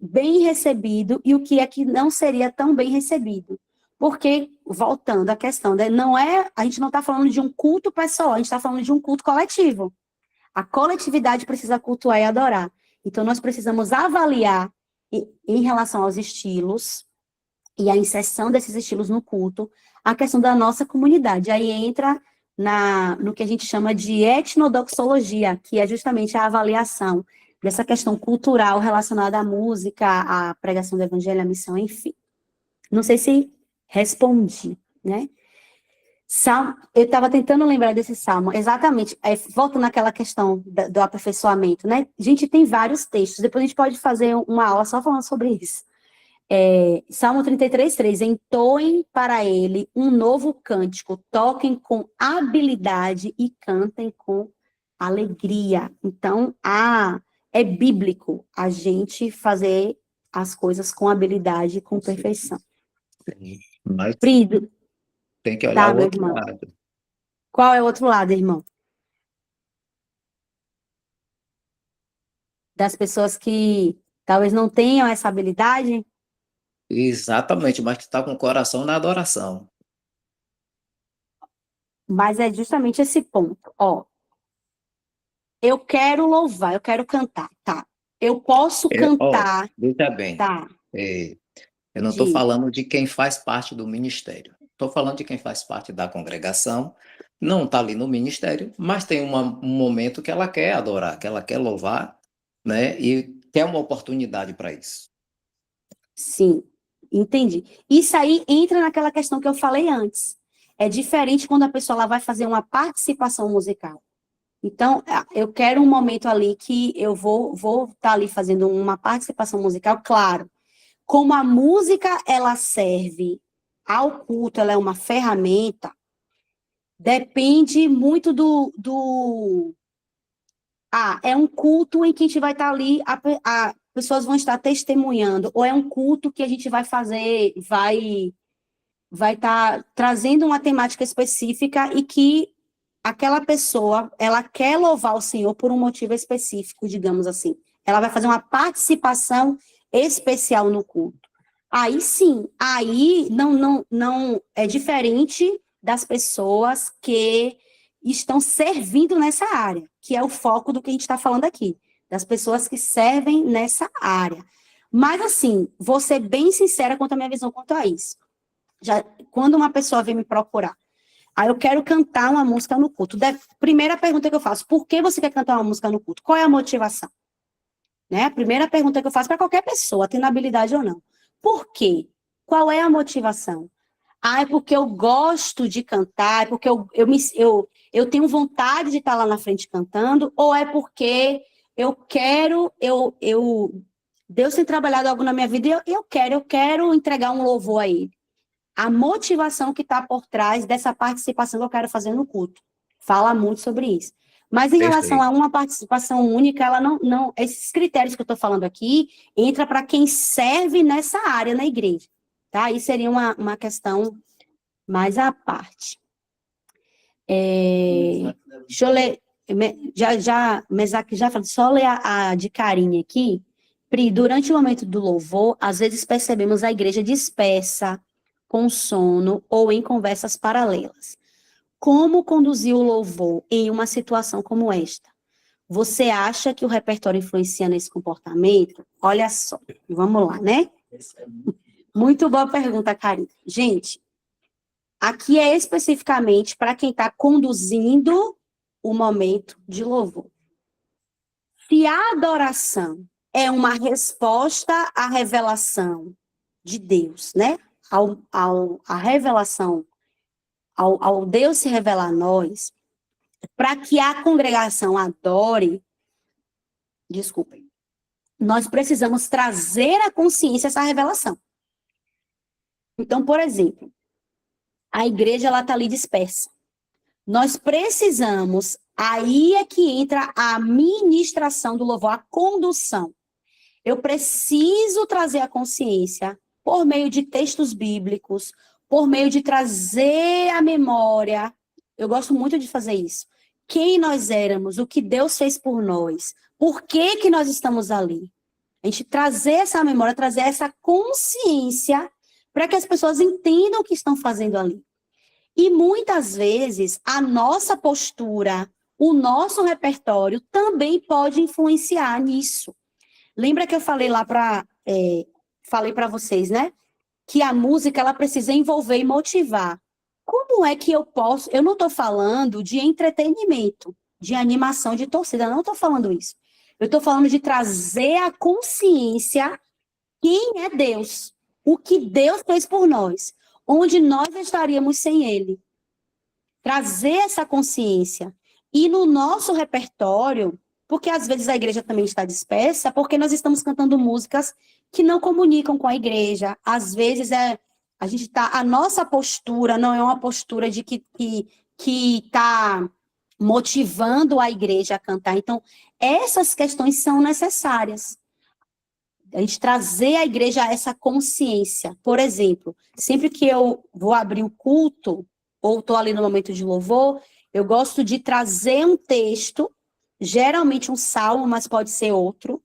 A: bem recebido e o que é que não seria tão bem recebido. Porque, voltando à questão, a gente não está falando de um culto pessoal, a gente está falando de um culto coletivo. A coletividade precisa cultuar e adorar. Então, nós precisamos avaliar, em relação aos estilos, e a inserção desses estilos no culto, a questão da nossa comunidade. Aí entra no que a gente chama de etnodoxologia, que é justamente a avaliação dessa questão cultural relacionada à música, à pregação do evangelho, à missão, enfim. Não sei se respondi, né? Eu estava tentando lembrar desse salmo, exatamente, volta naquela questão do aperfeiçoamento, né? A gente tem vários textos, depois a gente pode fazer uma aula só falando sobre isso. Salmo 33:3, entoem para ele um novo cântico, toquem com habilidade e cantem com alegria. Então, é bíblico a gente fazer as coisas com habilidade e com perfeição.
C: Mas
A: Prido,
C: tem que olhar
A: tá,
C: o
A: meu
C: outro
A: irmão?
C: lado.
A: Qual é o outro lado, irmão? Das pessoas que talvez não tenham essa habilidade?
C: Exatamente, mas que está com o coração na adoração.
A: Mas é justamente esse ponto. Ó, eu quero louvar, eu quero cantar, tá? Eu posso cantar,
C: Veja bem,
A: tá?
C: é, eu não estou
A: Diga.
C: falando de quem faz parte do ministério. Estou falando de quem faz parte da congregação, não está ali no ministério, mas tem um momento que ela quer adorar, que ela quer louvar, né? E quer uma oportunidade para isso.
A: Sim, entendi. Isso aí entra naquela questão que eu falei antes. É diferente quando a pessoa ela vai fazer uma participação musical. Então, eu quero um momento ali que eu vou estar ali fazendo uma participação musical, claro. Como a música, ela serve ao culto, ela é uma ferramenta, depende muito é um culto em que a gente vai estar ali, pessoas vão estar testemunhando, ou é um culto que a gente vai fazer, vai estar trazendo uma temática específica e que aquela pessoa, ela quer louvar o Senhor por um motivo específico, digamos assim. Ela vai fazer uma participação especial no culto. Aí sim, aí não é diferente das pessoas que estão servindo nessa área, que é o foco do que a gente está falando aqui, das pessoas que servem nessa área. Mas assim, vou ser bem sincera quanto à minha visão quanto a isso. Quando uma pessoa vem me procurar, eu quero cantar uma música no culto. Primeira pergunta que eu faço, por que você quer cantar uma música no culto? Qual é a motivação? Né? A primeira pergunta que eu faço para qualquer pessoa, tendo habilidade ou não. Por quê? Qual é a motivação? É porque eu gosto de cantar, é porque eu tenho vontade de estar lá na frente cantando, ou é porque eu quero, Deus tem trabalhado algo na minha vida e eu quero entregar um louvor a Ele. A motivação que está por trás dessa participação que eu quero fazer no culto. Fala muito sobre isso. Mas em relação a
C: Perfeito.
A: uma participação única, ela não esses critérios que eu estou falando aqui, entra para quem serve nessa área na igreja. Tá? Aí seria uma questão mais à parte. Deixa eu ler, Mesaque já falou, só ler a de Karine aqui. Pri, durante o momento do louvor, às vezes percebemos a igreja dispersa, com sono ou em conversas paralelas. Como conduzir o louvor em uma situação como esta? Você acha que o repertório influencia nesse comportamento? Olha só, vamos lá, né? Muito boa pergunta, Karine. Gente, aqui é especificamente para quem está conduzindo o momento de louvor. Se a adoração é uma resposta à revelação de Deus, né? A revelação, ao Deus se revelar a nós, para que a congregação adore, desculpem, nós precisamos trazer à consciência essa revelação. Então, por exemplo, a igreja ela está ali dispersa. Nós precisamos, aí é que entra a ministração do louvor, a condução. Eu preciso trazer a consciência por meio de textos bíblicos, por meio de trazer a memória. Eu gosto muito de fazer isso. Quem nós éramos, o que Deus fez por nós, por que nós estamos ali. A gente trazer essa memória, trazer essa consciência para que as pessoas entendam o que estão fazendo ali. E muitas vezes a nossa postura, o nosso repertório também pode influenciar nisso. Lembra que eu falei lá falei para vocês, né? Que a música ela precisa envolver e motivar. Como é que eu posso? Eu não estou falando de entretenimento, de animação, de torcida, eu não estou falando isso. Eu estou falando de trazer a consciência quem é Deus, o que Deus fez por nós, onde nós estaríamos sem Ele. Trazer essa consciência. E no nosso repertório, porque às vezes a igreja também está dispersa, porque nós estamos cantando músicas que não comunicam com a igreja. Às vezes a nossa postura não é uma postura de que está motivando a igreja a cantar. Então, essas questões são necessárias. A gente trazer à igreja essa consciência. Por exemplo, sempre que eu vou abrir o culto, ou estou ali no momento de louvor, eu gosto de trazer um texto, geralmente um salmo, mas pode ser outro,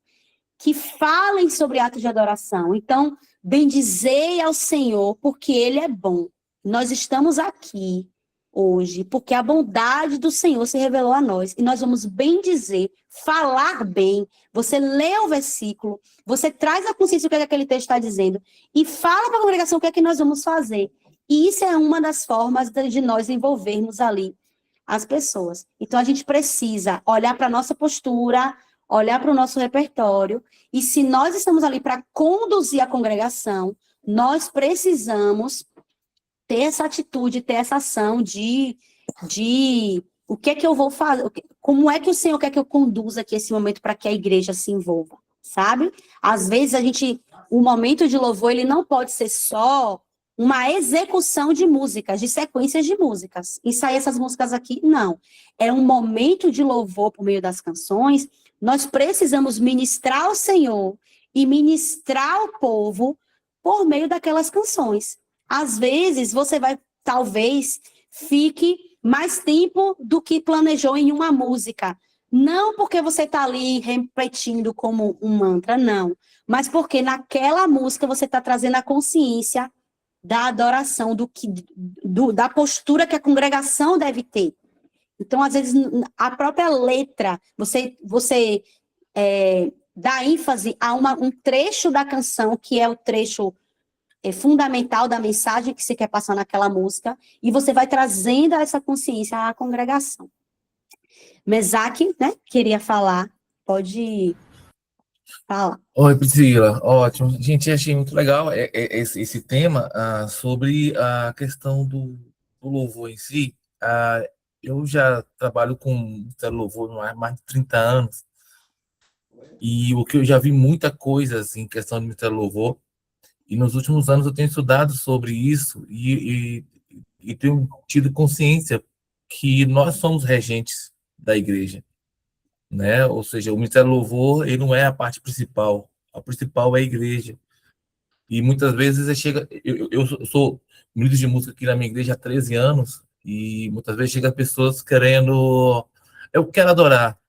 A: que falem sobre atos de adoração. Então, bendizei ao Senhor, porque Ele é bom. Nós estamos aqui hoje, porque a bondade do Senhor se revelou a nós. E nós vamos bendizer, falar bem. Você lê o versículo, você traz a consciência do que aquele texto está dizendo, e fala para a congregação o que é que nós vamos fazer. E isso é uma das formas de nós envolvermos ali as pessoas. Então, a gente precisa olhar para a nossa postura, olhar para o nosso repertório, e se nós estamos ali para conduzir a congregação, nós precisamos ter essa atitude, ter essa ação de o que é que eu vou fazer, como é que o Senhor quer que eu conduza aqui esse momento para que a igreja se envolva, sabe? Às vezes o momento de louvor, ele não pode ser só uma execução de músicas, de sequências de músicas. Ensaiar essas músicas aqui, não. É um momento de louvor por meio das canções. Nós precisamos ministrar ao Senhor e ministrar o povo por meio daquelas canções. Às vezes, você vai, talvez, fique mais tempo do que planejou em uma música. Não porque você está ali repetindo como um mantra, não. Mas porque naquela música você está trazendo a consciência da adoração, da postura que a congregação deve ter. Então, às vezes, a própria letra, você dá ênfase a um trecho da canção, que é o trecho fundamental da mensagem que você quer passar naquela música, e você vai trazendo essa consciência à congregação. Mesaque, né, queria falar, pode falar.
D: Oi, Priscila, ótimo. Gente, achei muito legal esse tema sobre a questão do louvor em si. Eu já trabalho com louvor há mais de 30 anos, e o que eu já vi muita coisa assim, em questão de ministério louvor, e nos últimos anos eu tenho estudado sobre isso e tenho tido consciência que nós somos regentes da igreja, né? Ou seja, o ministério louvor, ele não é a parte principal é a igreja. E muitas vezes eu sou líder de música aqui na minha igreja há 13 anos, e muitas vezes chega pessoas querendo, eu quero adorar.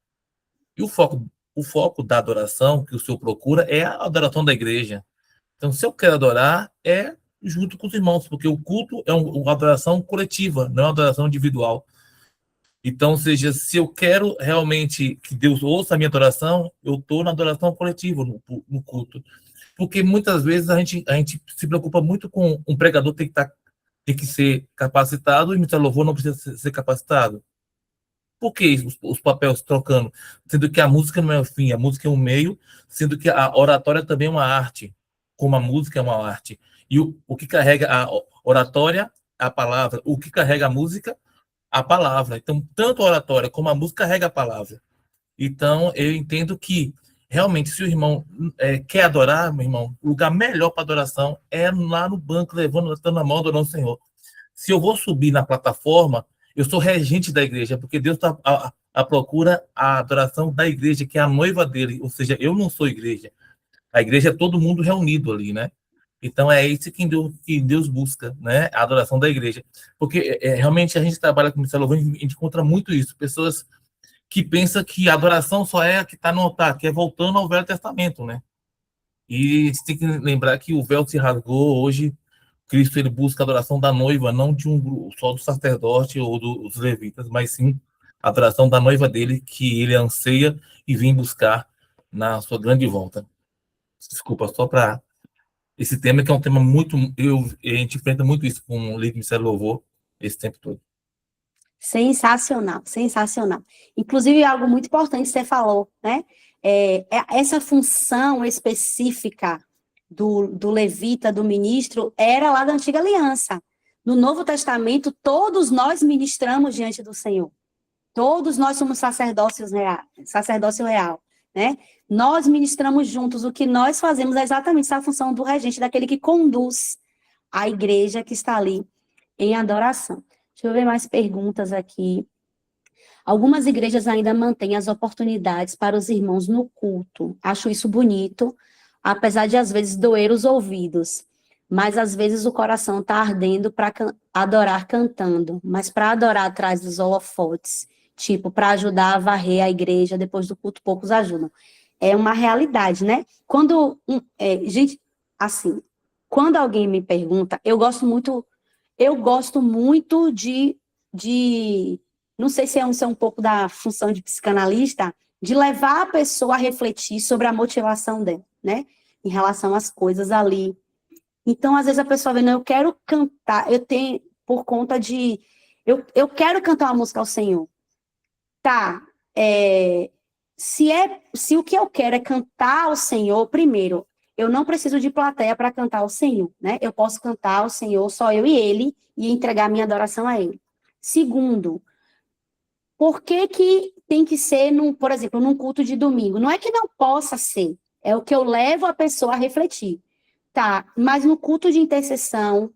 D: E o foco da adoração que o senhor procura é a adoração da igreja. Então, se eu quero adorar, é junto com os irmãos, porque o culto é uma adoração coletiva, não é uma adoração individual. Então, ou seja, se eu quero realmente que Deus ouça a minha adoração, eu estou na adoração coletiva, no culto. Porque muitas vezes a gente se preocupa muito com um pregador tem que ser capacitado e o ministério do louvor não precisa ser capacitado. Por que os papéis trocando? Sendo que a música não é o fim, a música é um meio, sendo que a oratória também é uma arte, como a música é uma arte. E o que carrega a oratória, a palavra, o que carrega a música, a palavra. Então, tanto a oratória como a música carrega a palavra. Então, eu entendo que, realmente, se o irmão quer adorar, meu irmão, o lugar melhor para adoração é lá no banco, levantando a mão, adorando o Senhor. Se eu vou subir na plataforma, eu sou regente da igreja, porque Deus está à procura a adoração da igreja, que é a noiva dele. Ou seja, eu não sou igreja. A igreja é todo mundo reunido ali, né? Então, é isso que Deus busca, né? A adoração da igreja. Porque, realmente, a gente trabalha com o Ministério Louvor, a gente encontra muito isso. Pessoas que pensam que a adoração só é a que está no altar, que é voltando ao Velho Testamento, né? E você tem que lembrar que o véu se rasgou. Hoje, Cristo ele busca a adoração da noiva, não de um grupo, só do sacerdote ou dos levitas, mas sim a adoração da noiva dele, que ele anseia e vem buscar na sua grande volta. Desculpa, só para esse tema, que é um tema muito. A gente enfrenta muito isso com o Líder Ministério Louvor esse tempo todo.
A: Sensacional, sensacional. Inclusive, algo muito importante que você falou, né? Essa função específica do levita, do ministro, era lá da Antiga Aliança. No Novo Testamento, todos nós ministramos diante do Senhor. Todos nós somos sacerdócio real, né? Nós ministramos juntos. O que nós fazemos é exatamente essa função do regente, daquele que conduz a igreja que está ali em adoração. Deixa eu ver mais perguntas aqui. Algumas igrejas ainda mantêm as oportunidades para os irmãos no culto. Acho isso bonito, apesar de às vezes doer os ouvidos. Mas às vezes o coração está ardendo para adorar cantando, mas para adorar atrás dos holofotes, tipo, para ajudar a varrer a igreja depois do culto, poucos ajudam. É uma realidade, né? Gente, assim, quando alguém me pergunta, eu gosto muito de não sei se é um pouco da função de psicanalista, de levar a pessoa a refletir sobre a motivação dela, né? Em relação às coisas ali. Então, às vezes a pessoa vê, não, eu quero cantar, eu tenho, por conta de, eu quero cantar uma música ao Senhor. Tá, se o que eu quero é cantar ao Senhor, primeiro, eu não preciso de plateia para cantar ao Senhor, né? Eu posso cantar ao Senhor, só eu e Ele, e entregar minha adoração a Ele. Segundo, por que tem que ser, por exemplo, num culto de domingo? Não é que não possa ser, é o que eu levo a pessoa a refletir. Tá, mas no culto de intercessão,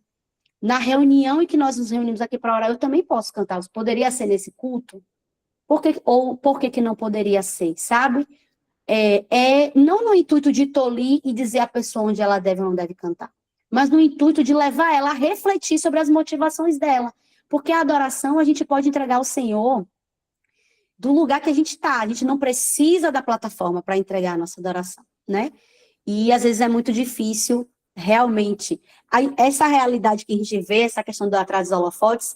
A: na reunião em que nós nos reunimos aqui para orar, eu também posso cantar. Poderia ser nesse culto? Por que não poderia ser, sabe? Não no intuito de tolir e dizer a pessoa onde ela deve ou não deve cantar, mas no intuito de levar ela a refletir sobre as motivações dela. Porque a adoração a gente pode entregar ao Senhor do lugar que a gente está. A gente não precisa da plataforma para entregar a nossa adoração, né? E às vezes é muito difícil, realmente. Essa realidade que a gente vê, essa questão do atraso dos holofotes,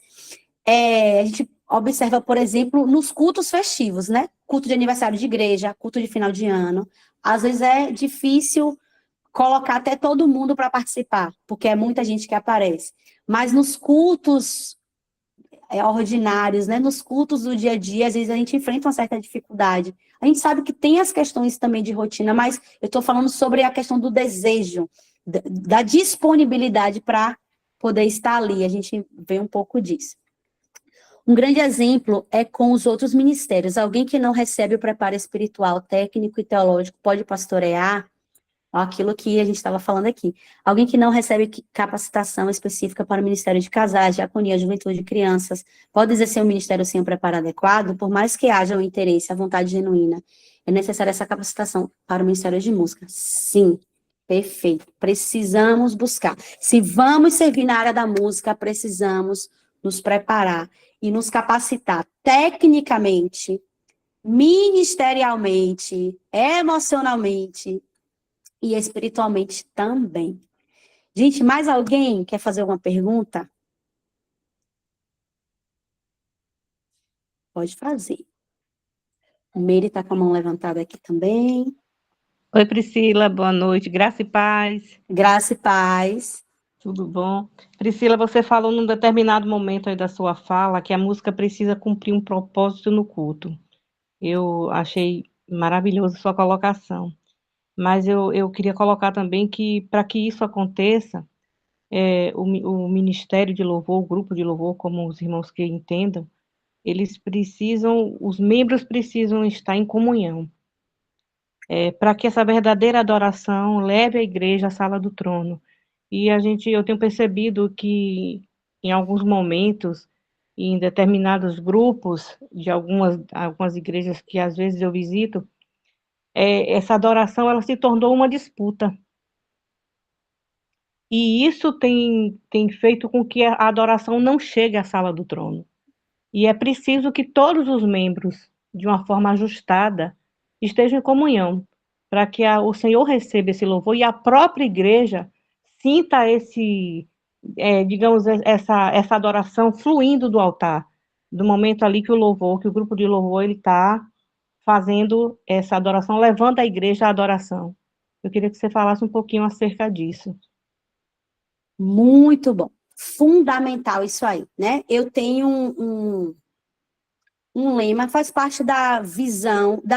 A: a gente observa, por exemplo, nos cultos festivos, né? Culto de aniversário de igreja, culto de final de ano. Às vezes é difícil colocar até todo mundo para participar, porque é muita gente que aparece. Mas nos cultos ordinários, né? Nos cultos do dia a dia, às vezes a gente enfrenta uma certa dificuldade. A gente sabe que tem as questões também de rotina, mas eu estou falando sobre a questão do desejo, da disponibilidade para poder estar ali. A gente vê um pouco disso. Um grande exemplo é com os outros ministérios. Alguém que não recebe o preparo espiritual, técnico e teológico pode pastorear. Aquilo que a gente estava falando aqui. Alguém que não recebe capacitação específica para o Ministério de Casais, Diaconia, Juventude e Crianças, pode exercer o ministério sem um preparo adequado, por mais que haja o interesse, a vontade genuína. É necessária essa capacitação para o Ministério de Música? Sim, perfeito. Precisamos buscar. Se vamos servir na área da música, precisamos nos preparar e nos capacitar tecnicamente, ministerialmente, emocionalmente, e espiritualmente também. Gente, mais alguém quer fazer alguma pergunta? Pode fazer. O Meire está com a mão levantada aqui também.
E: Oi, Priscila, boa noite. Graça e paz,
A: Graça e paz.
E: tudo bom? Priscila, você falou num determinado momento aí da sua fala que a música precisa cumprir um propósito no culto. Eu achei maravilhoso sua colocação, mas eu queria colocar também que, para que isso aconteça, o Ministério de Louvor, o grupo de louvor, como os irmãos que entendam, os membros precisam estar em comunhão, para que essa verdadeira adoração leve a igreja à sala do trono. E eu tenho percebido que em alguns momentos, em determinados grupos de algumas igrejas que às vezes eu visito, essa adoração ela se tornou uma disputa. E isso tem feito com que a adoração não chegue à sala do trono. E é preciso que todos os membros, de uma forma ajustada, estejam em comunhão, para que o Senhor receba esse louvor e a própria igreja sinta digamos, essa adoração fluindo do altar, do momento ali que o grupo de louvor, ele está fazendo essa adoração, levando a igreja à adoração. Eu queria que você falasse um pouquinho acerca disso.
A: Muito bom. Fundamental isso aí, né? Eu tenho um lema, faz parte da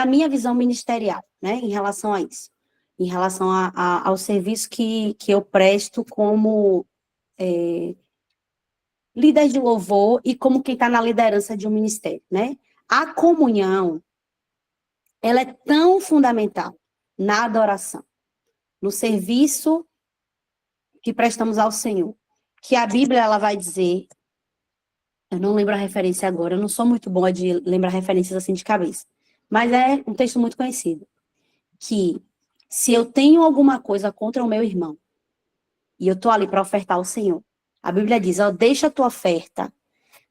A: minha visão ministerial, né? Em relação a isso. Em relação ao serviço que eu presto como líder de louvor e como quem está na liderança de um ministério, né? A comunhão, ela é tão fundamental na adoração, no serviço que prestamos ao Senhor, que a Bíblia ela vai dizer, eu não lembro a referência agora, eu não sou muito boa de lembrar referências assim de cabeça, mas é um texto muito conhecido, que se eu tenho alguma coisa contra o meu irmão, e eu estou ali para ofertar ao Senhor, a Bíblia diz, ó, deixa a tua oferta,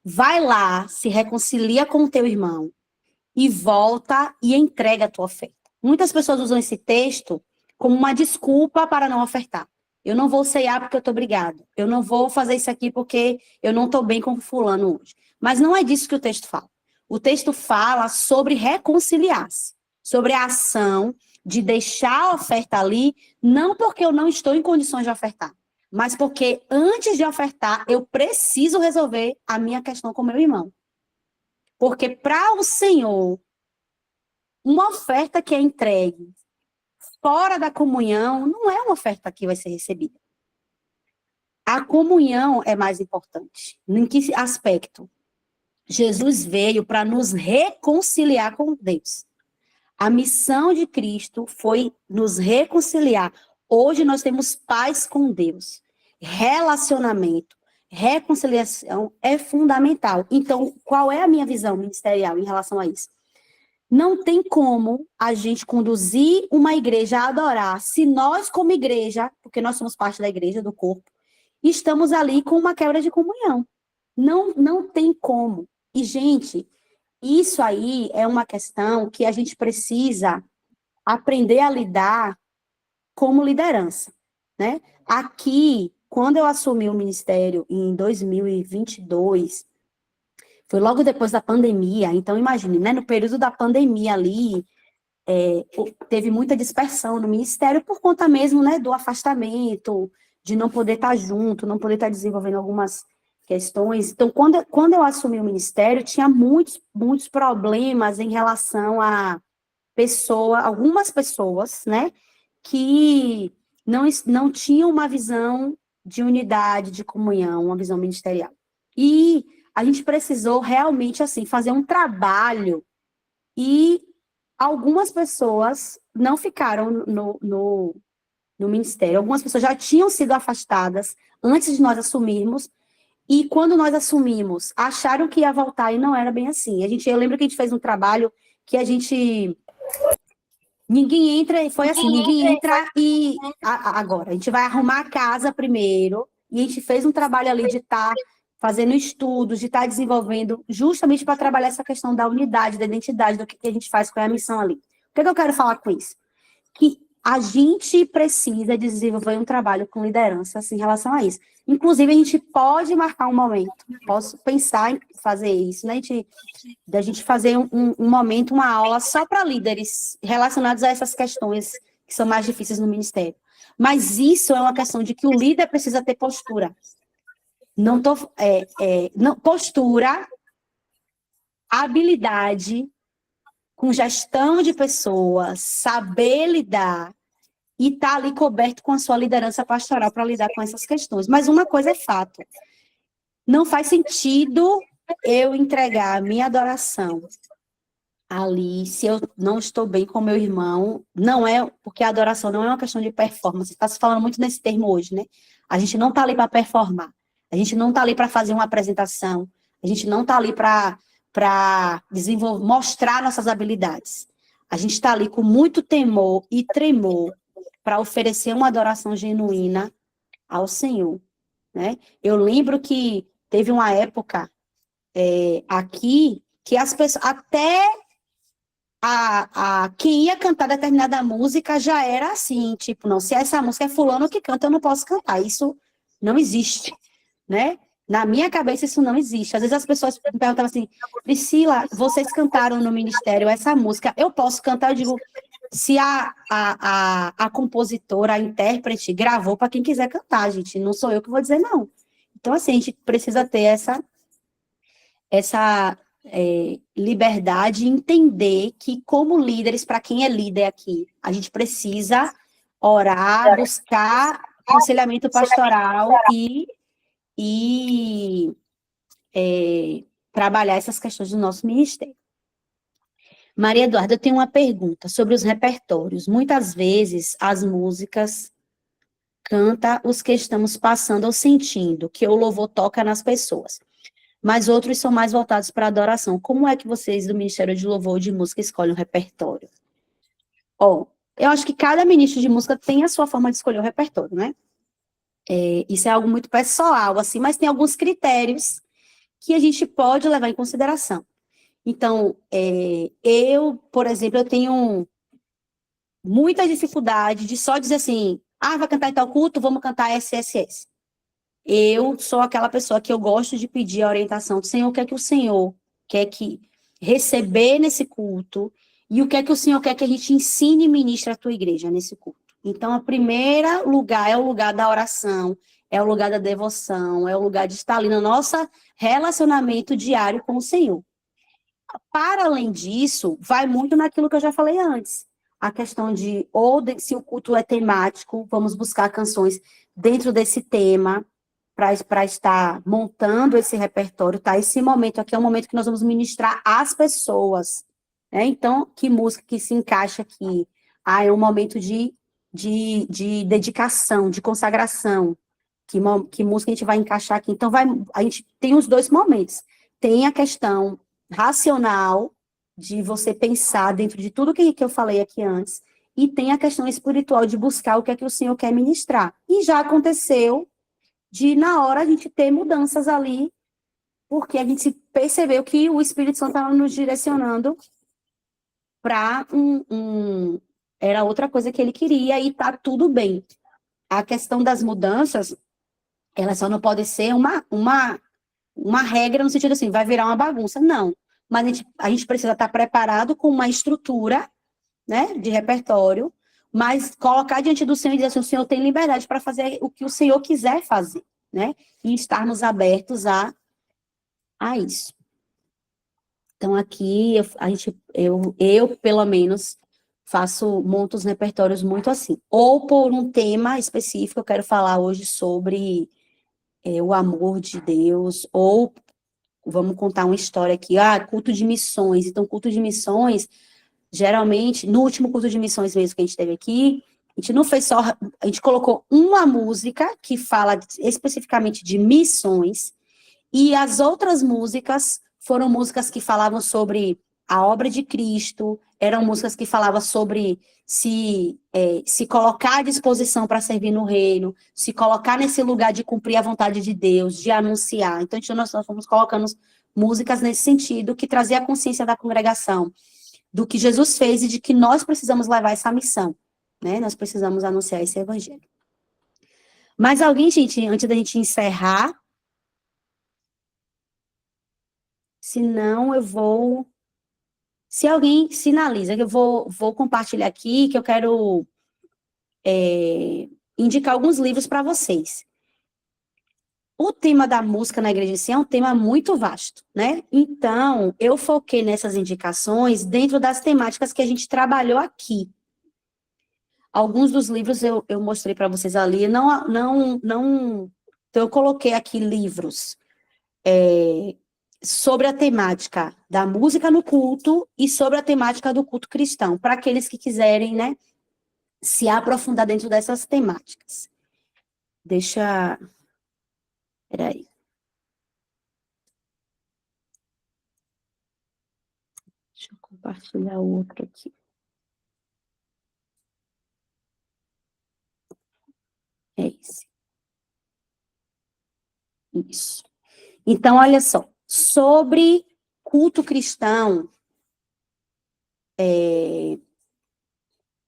A: vai lá, se reconcilia com o teu irmão, e volta e entrega a tua oferta. Muitas pessoas usam esse texto como uma desculpa para não ofertar. Eu não vou ceiar porque eu estou brigado. Eu não vou fazer isso aqui porque eu não estou bem com fulano hoje. Mas não é disso que o texto fala. O texto fala sobre reconciliar-se, sobre a ação de deixar a oferta ali, não porque eu não estou em condições de ofertar, mas porque antes de ofertar, eu preciso resolver a minha questão com meu irmão. Porque para o Senhor, uma oferta que é entregue fora da comunhão não é uma oferta que vai ser recebida. A comunhão é mais importante. Em que aspecto? Jesus veio para nos reconciliar com Deus. A missão de Cristo foi nos reconciliar. Hoje nós temos paz com Deus. Relacionamento, reconciliação é fundamental. Então, qual é a minha visão ministerial em relação a isso? Não tem como a gente conduzir uma igreja a adorar se nós, como igreja, porque nós somos parte da igreja, do corpo, estamos ali com uma quebra de comunhão. Não tem como. E, gente, isso aí é uma questão que a gente precisa aprender a lidar como liderança, né? Aqui, quando eu assumi o ministério em 2022, foi logo depois da pandemia, então imagine, né, no período da pandemia ali, teve muita dispersão no ministério por conta mesmo, né, do afastamento, de não poder estar junto, não poder estar desenvolvendo algumas questões. Então, quando eu assumi o ministério, tinha muitos problemas em relação a algumas pessoas, né, que não tinham uma visão de unidade, de comunhão, uma visão ministerial. E a gente precisou realmente, assim, fazer um trabalho e algumas pessoas não ficaram no ministério. Algumas pessoas já tinham sido afastadas antes de nós assumirmos e quando nós assumimos, acharam que ia voltar e não era bem assim. Eu lembro que a gente fez um trabalho que ninguém entra, e foi assim, ninguém entra e agora, a gente vai arrumar a casa primeiro, e a gente fez um trabalho ali de estar fazendo estudos, de estar desenvolvendo, justamente para trabalhar essa questão da unidade, da identidade, do que a gente faz, qual é a missão ali. O que eu quero falar com isso? Que a gente precisa desenvolver um trabalho com liderança assim, em relação a isso. Inclusive, a gente pode marcar um momento, posso pensar em fazer isso, né? Da gente fazer um momento, uma aula só para líderes relacionados a essas questões que que são mais difíceis no ministério. Mas isso é uma questão de que o líder precisa ter postura. Postura, habilidade, com gestão de pessoas, saber lidar e estar ali coberto com a sua liderança pastoral para lidar com essas questões. Mas uma coisa é fato, não faz sentido eu entregar a minha adoração ali, se eu não estou bem com meu irmão, não é, porque a adoração não é uma questão de performance, está se falando muito nesse termo hoje, né? A gente não está ali para performar, a gente não está ali para fazer uma apresentação, a gente não está ali para desenvolver, mostrar nossas habilidades. A gente está ali com muito temor e tremor para oferecer uma adoração genuína ao Senhor, né? Eu lembro que teve uma época aqui que as pessoas, até quem ia cantar determinada música já era assim, tipo, não, se essa música é fulano que canta, eu não posso cantar. Isso não existe, né? Na minha cabeça, isso não existe. Às vezes as pessoas me perguntavam assim, Priscila, vocês cantaram no ministério essa música, eu posso cantar? Eu digo, se a compositora, a intérprete, gravou para quem quiser cantar, gente, não sou eu que vou dizer não. Então, assim, a gente precisa ter essa liberdade e entender que, como líderes, para quem é líder aqui, a gente precisa orar, buscar aconselhamento pastoral e trabalhar essas questões do nosso ministério. Maria Eduarda, eu tenho uma pergunta sobre os repertórios. Muitas vezes as músicas canta os que estamos passando ou sentindo, que o louvor toca nas pessoas. Mas outros são mais voltados para a adoração. Como é que vocês do Ministério de Louvor de Música escolhem o repertório? Eu acho que cada ministro de música tem a sua forma de escolher o repertório, né? Isso é algo muito pessoal, assim, mas tem alguns critérios que a gente pode levar em consideração. Então, eu, por exemplo, eu tenho muita dificuldade de só dizer assim, vai cantar em tal culto, vamos cantar SSS. Eu sou aquela pessoa que eu gosto de pedir a orientação do Senhor, o que é que o Senhor quer que receber nesse culto, e o que é que o Senhor quer que a gente ensine e ministre a tua igreja nesse culto. Então, o primeiro lugar é o lugar da oração, é o lugar da devoção, é o lugar de estar ali no nosso relacionamento diário com o Senhor. Para além disso, vai muito naquilo que eu já falei antes, a questão de, se o culto é temático, vamos buscar canções dentro desse tema, para estar montando esse repertório, tá? Esse momento aqui é um momento que nós vamos ministrar às pessoas, né? Então, que música que se encaixa aqui? É um momento de dedicação, de consagração. Que música a gente vai encaixar aqui? Então, a gente tem os dois momentos. Tem a questão racional, de você pensar dentro de tudo que eu falei aqui antes, e tem a questão espiritual de buscar o que é que o Senhor quer ministrar. E já aconteceu de, na hora, a gente ter mudanças ali, porque a gente percebeu que o Espírito Santo estava nos direcionando para era outra coisa que ele queria, e tá tudo bem. A questão das mudanças, ela só não pode ser uma regra no sentido assim, vai virar uma bagunça, não. Mas a gente precisa estar preparado com uma estrutura, né, de repertório, mas colocar diante do Senhor e dizer assim, o Senhor tem liberdade para fazer o que o Senhor quiser fazer, né? E estarmos abertos a isso. Então, aqui, eu, pelo menos, monto os repertórios muito assim. Ou por um tema específico, eu quero falar hoje sobre o amor de Deus, ou vamos contar uma história aqui, culto de missões. Então, culto de missões, geralmente, no último culto de missões mesmo que a gente teve aqui, a gente não fez só, a gente colocou uma música que fala especificamente de missões, e as outras músicas foram músicas que falavam sobre a obra de Cristo, eram músicas que falavam sobre se colocar à disposição para servir no reino, se colocar nesse lugar de cumprir a vontade de Deus, de anunciar. Então, nós fomos colocando músicas nesse sentido, que trazia a consciência da congregação, do que Jesus fez e de que nós precisamos levar essa missão, né? Nós precisamos anunciar esse evangelho. Mas alguém, gente, antes da gente encerrar, senão eu vou... Se alguém sinaliza que eu vou compartilhar aqui, que eu quero indicar alguns livros para vocês. O tema da música na igreja em si é um tema muito vasto, né? Então, eu foquei nessas indicações dentro das temáticas que a gente trabalhou aqui. Alguns dos livros eu mostrei para vocês ali, então eu coloquei aqui livros sobre a temática da música no culto e sobre a temática do culto cristão, para aqueles que quiserem, né, se aprofundar dentro dessas temáticas. Peraí. Deixa eu compartilhar o outro aqui. É esse. Isso. Então, olha só. Sobre culto cristão,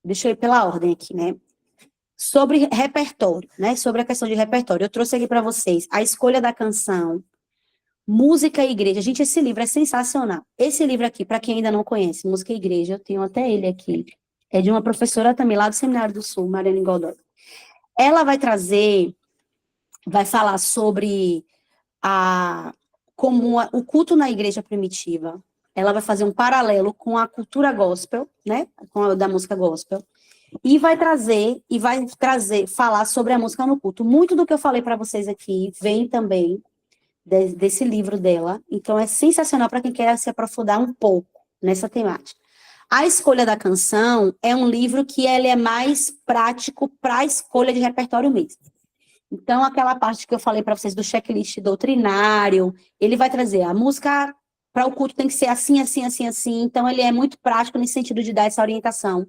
A: deixa eu ir pela ordem aqui, né? Sobre repertório, né? Sobre a questão de repertório. Eu trouxe aqui para vocês a escolha da canção, Música e Igreja. Gente, esse livro é sensacional. Esse livro aqui, para quem ainda não conhece, Música e Igreja, eu tenho até ele aqui. É de uma professora também lá do Seminário do Sul, Mariane Godoy. Ela vai falar sobre o culto na igreja primitiva. Ela vai fazer um paralelo com a cultura gospel, né? Da música gospel. E vai falar sobre a música no culto. Muito do que eu falei para vocês aqui vem também desse livro dela. Então, é sensacional para quem quer se aprofundar um pouco nessa temática. A Escolha da Canção é um livro que ele é mais prático para a escolha de repertório mesmo. Então, aquela parte que eu falei para vocês do checklist doutrinário, ele vai trazer a música para o culto tem que ser assim, assim, assim, assim. Então, ele é muito prático nesse sentido de dar essa orientação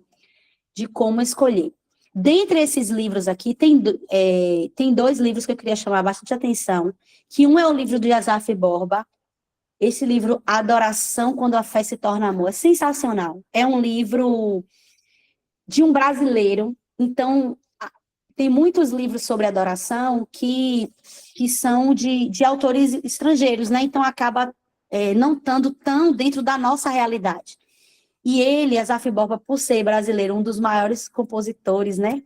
A: de como escolher. Dentre esses livros aqui, tem 2 livros que eu queria chamar bastante atenção, que um é o livro de Asaf Borba. Esse livro, Adoração Quando a Fé se Torna Amor, é sensacional. É um livro de um brasileiro. Então, tem muitos livros sobre adoração que são de autores estrangeiros, né? Então, acaba não estando tão dentro da nossa realidade. E ele, Asaf Borba, por ser brasileiro, um dos maiores compositores, né?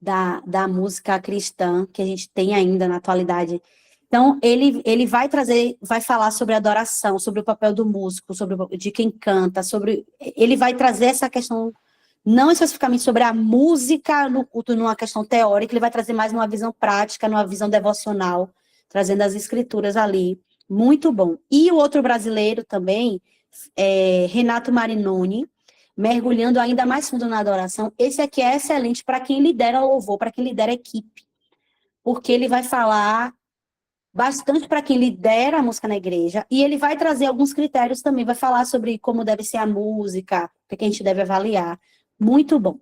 A: Da música cristã que a gente tem ainda na atualidade. Então, ele vai falar sobre adoração, sobre o papel do músico, de quem canta, ele vai trazer essa questão, não especificamente sobre a música no culto, numa questão teórica, ele vai trazer mais numa visão prática, numa visão devocional, trazendo as escrituras ali. Muito bom. E o outro brasileiro também, Renato Marinoni, Mergulhando Ainda Mais Fundo na Adoração. Esse aqui é excelente para quem lidera louvor, para quem lidera equipe, porque ele vai falar bastante para quem lidera a música na igreja, e ele vai trazer alguns critérios também, vai falar sobre como deve ser a música, o que a gente deve avaliar. Muito bom.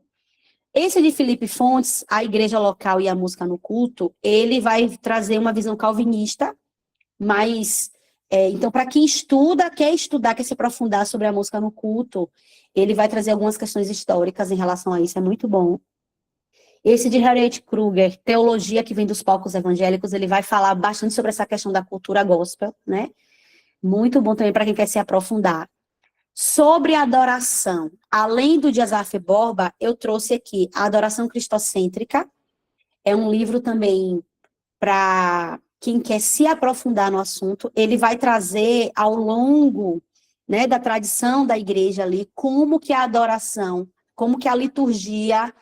A: Esse de Felipe Fontes, A Igreja Local e a Música no Culto, ele vai trazer uma visão calvinista, mas, então, para quem quer se aprofundar sobre a música no culto, ele vai trazer algumas questões históricas em relação a isso, é muito bom. Esse de Harriet Kruger, Teologia que Vem dos Palcos Evangélicos, ele vai falar bastante sobre essa questão da cultura gospel, né? Muito bom também para quem quer se aprofundar. Sobre a adoração, além do de Asaf Borba, eu trouxe aqui a Adoração Cristocêntrica, é um livro também para quem quer se aprofundar no assunto. Ele vai trazer ao longo, né, da tradição da igreja ali, como que a adoração, como que a liturgia,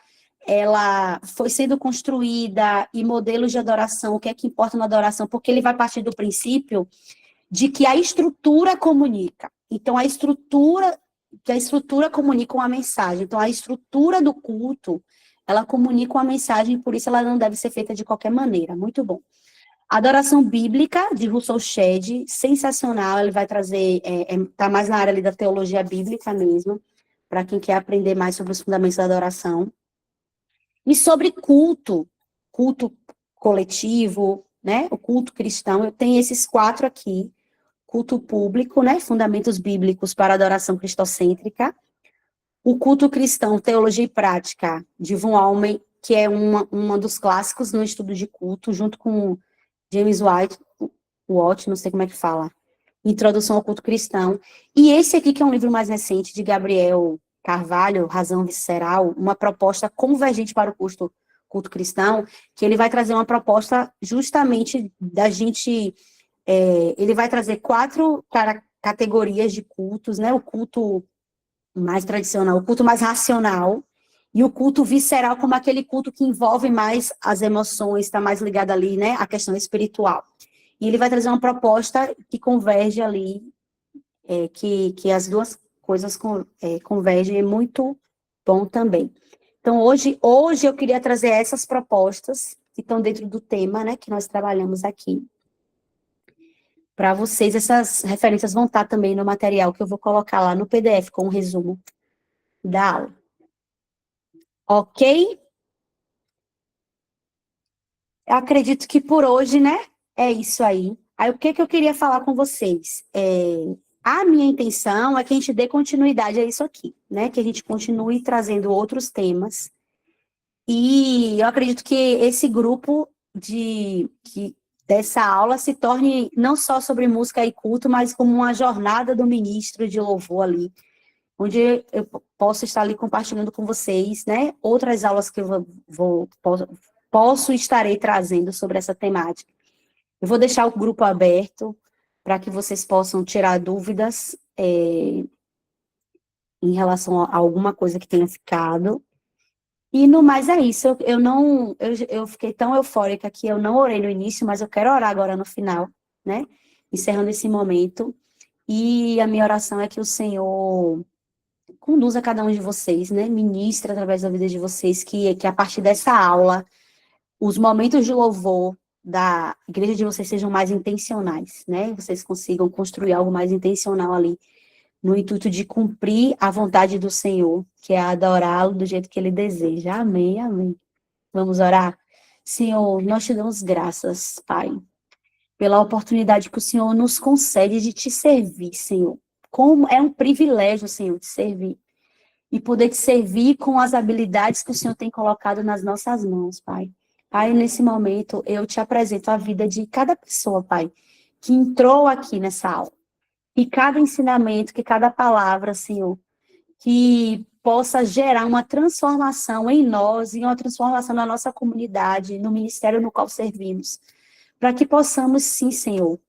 A: ela foi sendo construída e modelos de adoração, o que é que importa na adoração, porque ele vai partir do princípio de que a estrutura comunica. Então, que a estrutura comunica uma mensagem. Então, a estrutura do culto, ela comunica uma mensagem, por isso ela não deve ser feita de qualquer maneira. Muito bom. Adoração Bíblica, de Russell Shedd, sensacional, ele vai trazer, tá mais na área ali da teologia bíblica mesmo, para quem quer aprender mais sobre os fundamentos da adoração. E sobre culto coletivo, né, o culto cristão, eu tenho esses 4 aqui, culto público, né, fundamentos bíblicos para a adoração cristocêntrica, o culto cristão, teologia e prática, de Von Allmen, que é uma dos clássicos no estudo de culto, junto com James Watt, não sei como é que fala, Introdução ao Culto Cristão, e esse aqui, que é um livro mais recente, de Gabriel Carvalho, Razão Visceral, uma proposta convergente para o culto cristão, que ele vai trazer uma proposta justamente da gente, ele vai trazer 4 categorias de cultos, né? O culto mais tradicional, o culto mais racional, e o culto visceral, como aquele culto que envolve mais as emoções, está mais ligado ali, né, à questão espiritual. E ele vai trazer uma proposta que converge ali, que as duas coisas convergem, é muito bom também. Então, hoje eu queria trazer essas propostas que estão dentro do tema, né, que nós trabalhamos aqui. Para vocês, essas referências vão estar também no material que eu vou colocar lá no PDF, com um resumo da aula. Ok? Eu acredito que por hoje, né, é isso aí. Aí, o que eu queria falar com vocês? A minha intenção é que a gente dê continuidade a isso aqui, né, que a gente continue trazendo outros temas. E eu acredito que esse grupo dessa aula se torne não só sobre música e culto, mas como uma jornada do ministro de louvor ali, onde eu posso estar ali compartilhando com vocês, né, outras aulas que eu estarei trazendo sobre essa temática. Eu vou deixar o grupo aberto para que vocês possam tirar dúvidas em relação a alguma coisa que tenha ficado. E no mais é isso, eu fiquei tão eufórica que eu não orei no início, mas eu quero orar agora no final, né, encerrando esse momento, e a minha oração é que o Senhor conduza cada um de vocês, né, ministre através da vida de vocês, que a partir dessa aula, os momentos de louvor da igreja de vocês sejam mais intencionais, né, vocês consigam construir algo mais intencional ali, no intuito de cumprir a vontade do Senhor, que é adorá-lo do jeito que ele deseja. Amém, amém. Vamos orar? Senhor, nós te damos graças, Pai, pela oportunidade que o Senhor nos concede de te servir, Senhor. Como é um privilégio, Senhor, te servir. E poder te servir com as habilidades que o Senhor tem colocado nas nossas mãos, Pai. Pai, nesse momento, eu te apresento a vida de cada pessoa, Pai, que entrou aqui nessa aula. E cada ensinamento, que cada palavra, Senhor, que possa gerar uma transformação em nós, e uma transformação na nossa comunidade, no ministério no qual servimos, para que possamos, sim, Senhor,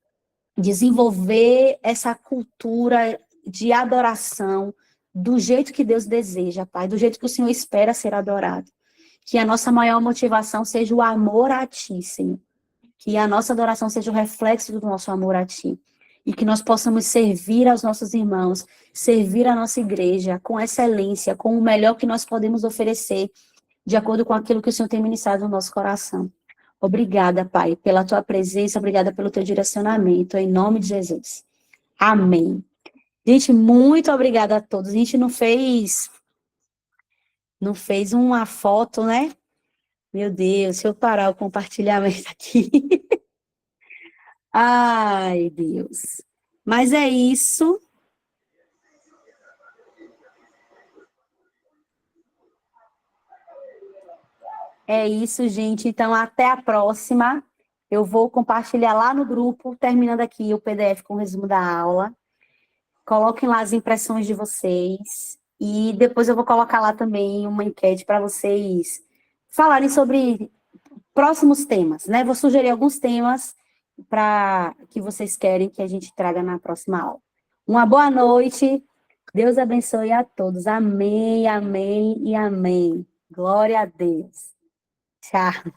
A: desenvolver essa cultura de adoração do jeito que Deus deseja, Pai, do jeito que o Senhor espera ser adorado. Que a nossa maior motivação seja o amor a Ti, Senhor. Que a nossa adoração seja o reflexo do nosso amor a Ti. E que nós possamos servir aos nossos irmãos, servir a nossa igreja com excelência, com o melhor que nós podemos oferecer, de acordo com aquilo que o Senhor tem ministrado no nosso coração. Obrigada, Pai, pela Tua presença, obrigada pelo Teu direcionamento, em nome de Jesus. Amém. Gente, muito obrigada a todos. A gente não fez uma foto, né? Meu Deus, deixa eu parar o compartilhamento aqui. Ai, Deus. Mas é isso. É isso, gente. Então, até a próxima. Eu vou compartilhar lá no grupo, terminando aqui o PDF com o resumo da aula. Coloquem lá as impressões de vocês. E depois eu vou colocar lá também uma enquete para vocês falarem sobre próximos temas, né? Vou sugerir alguns temas para que vocês querem que a gente traga na próxima aula. Uma boa noite. Deus abençoe a todos. Amém, amém e amém. Glória a Deus. Tchau.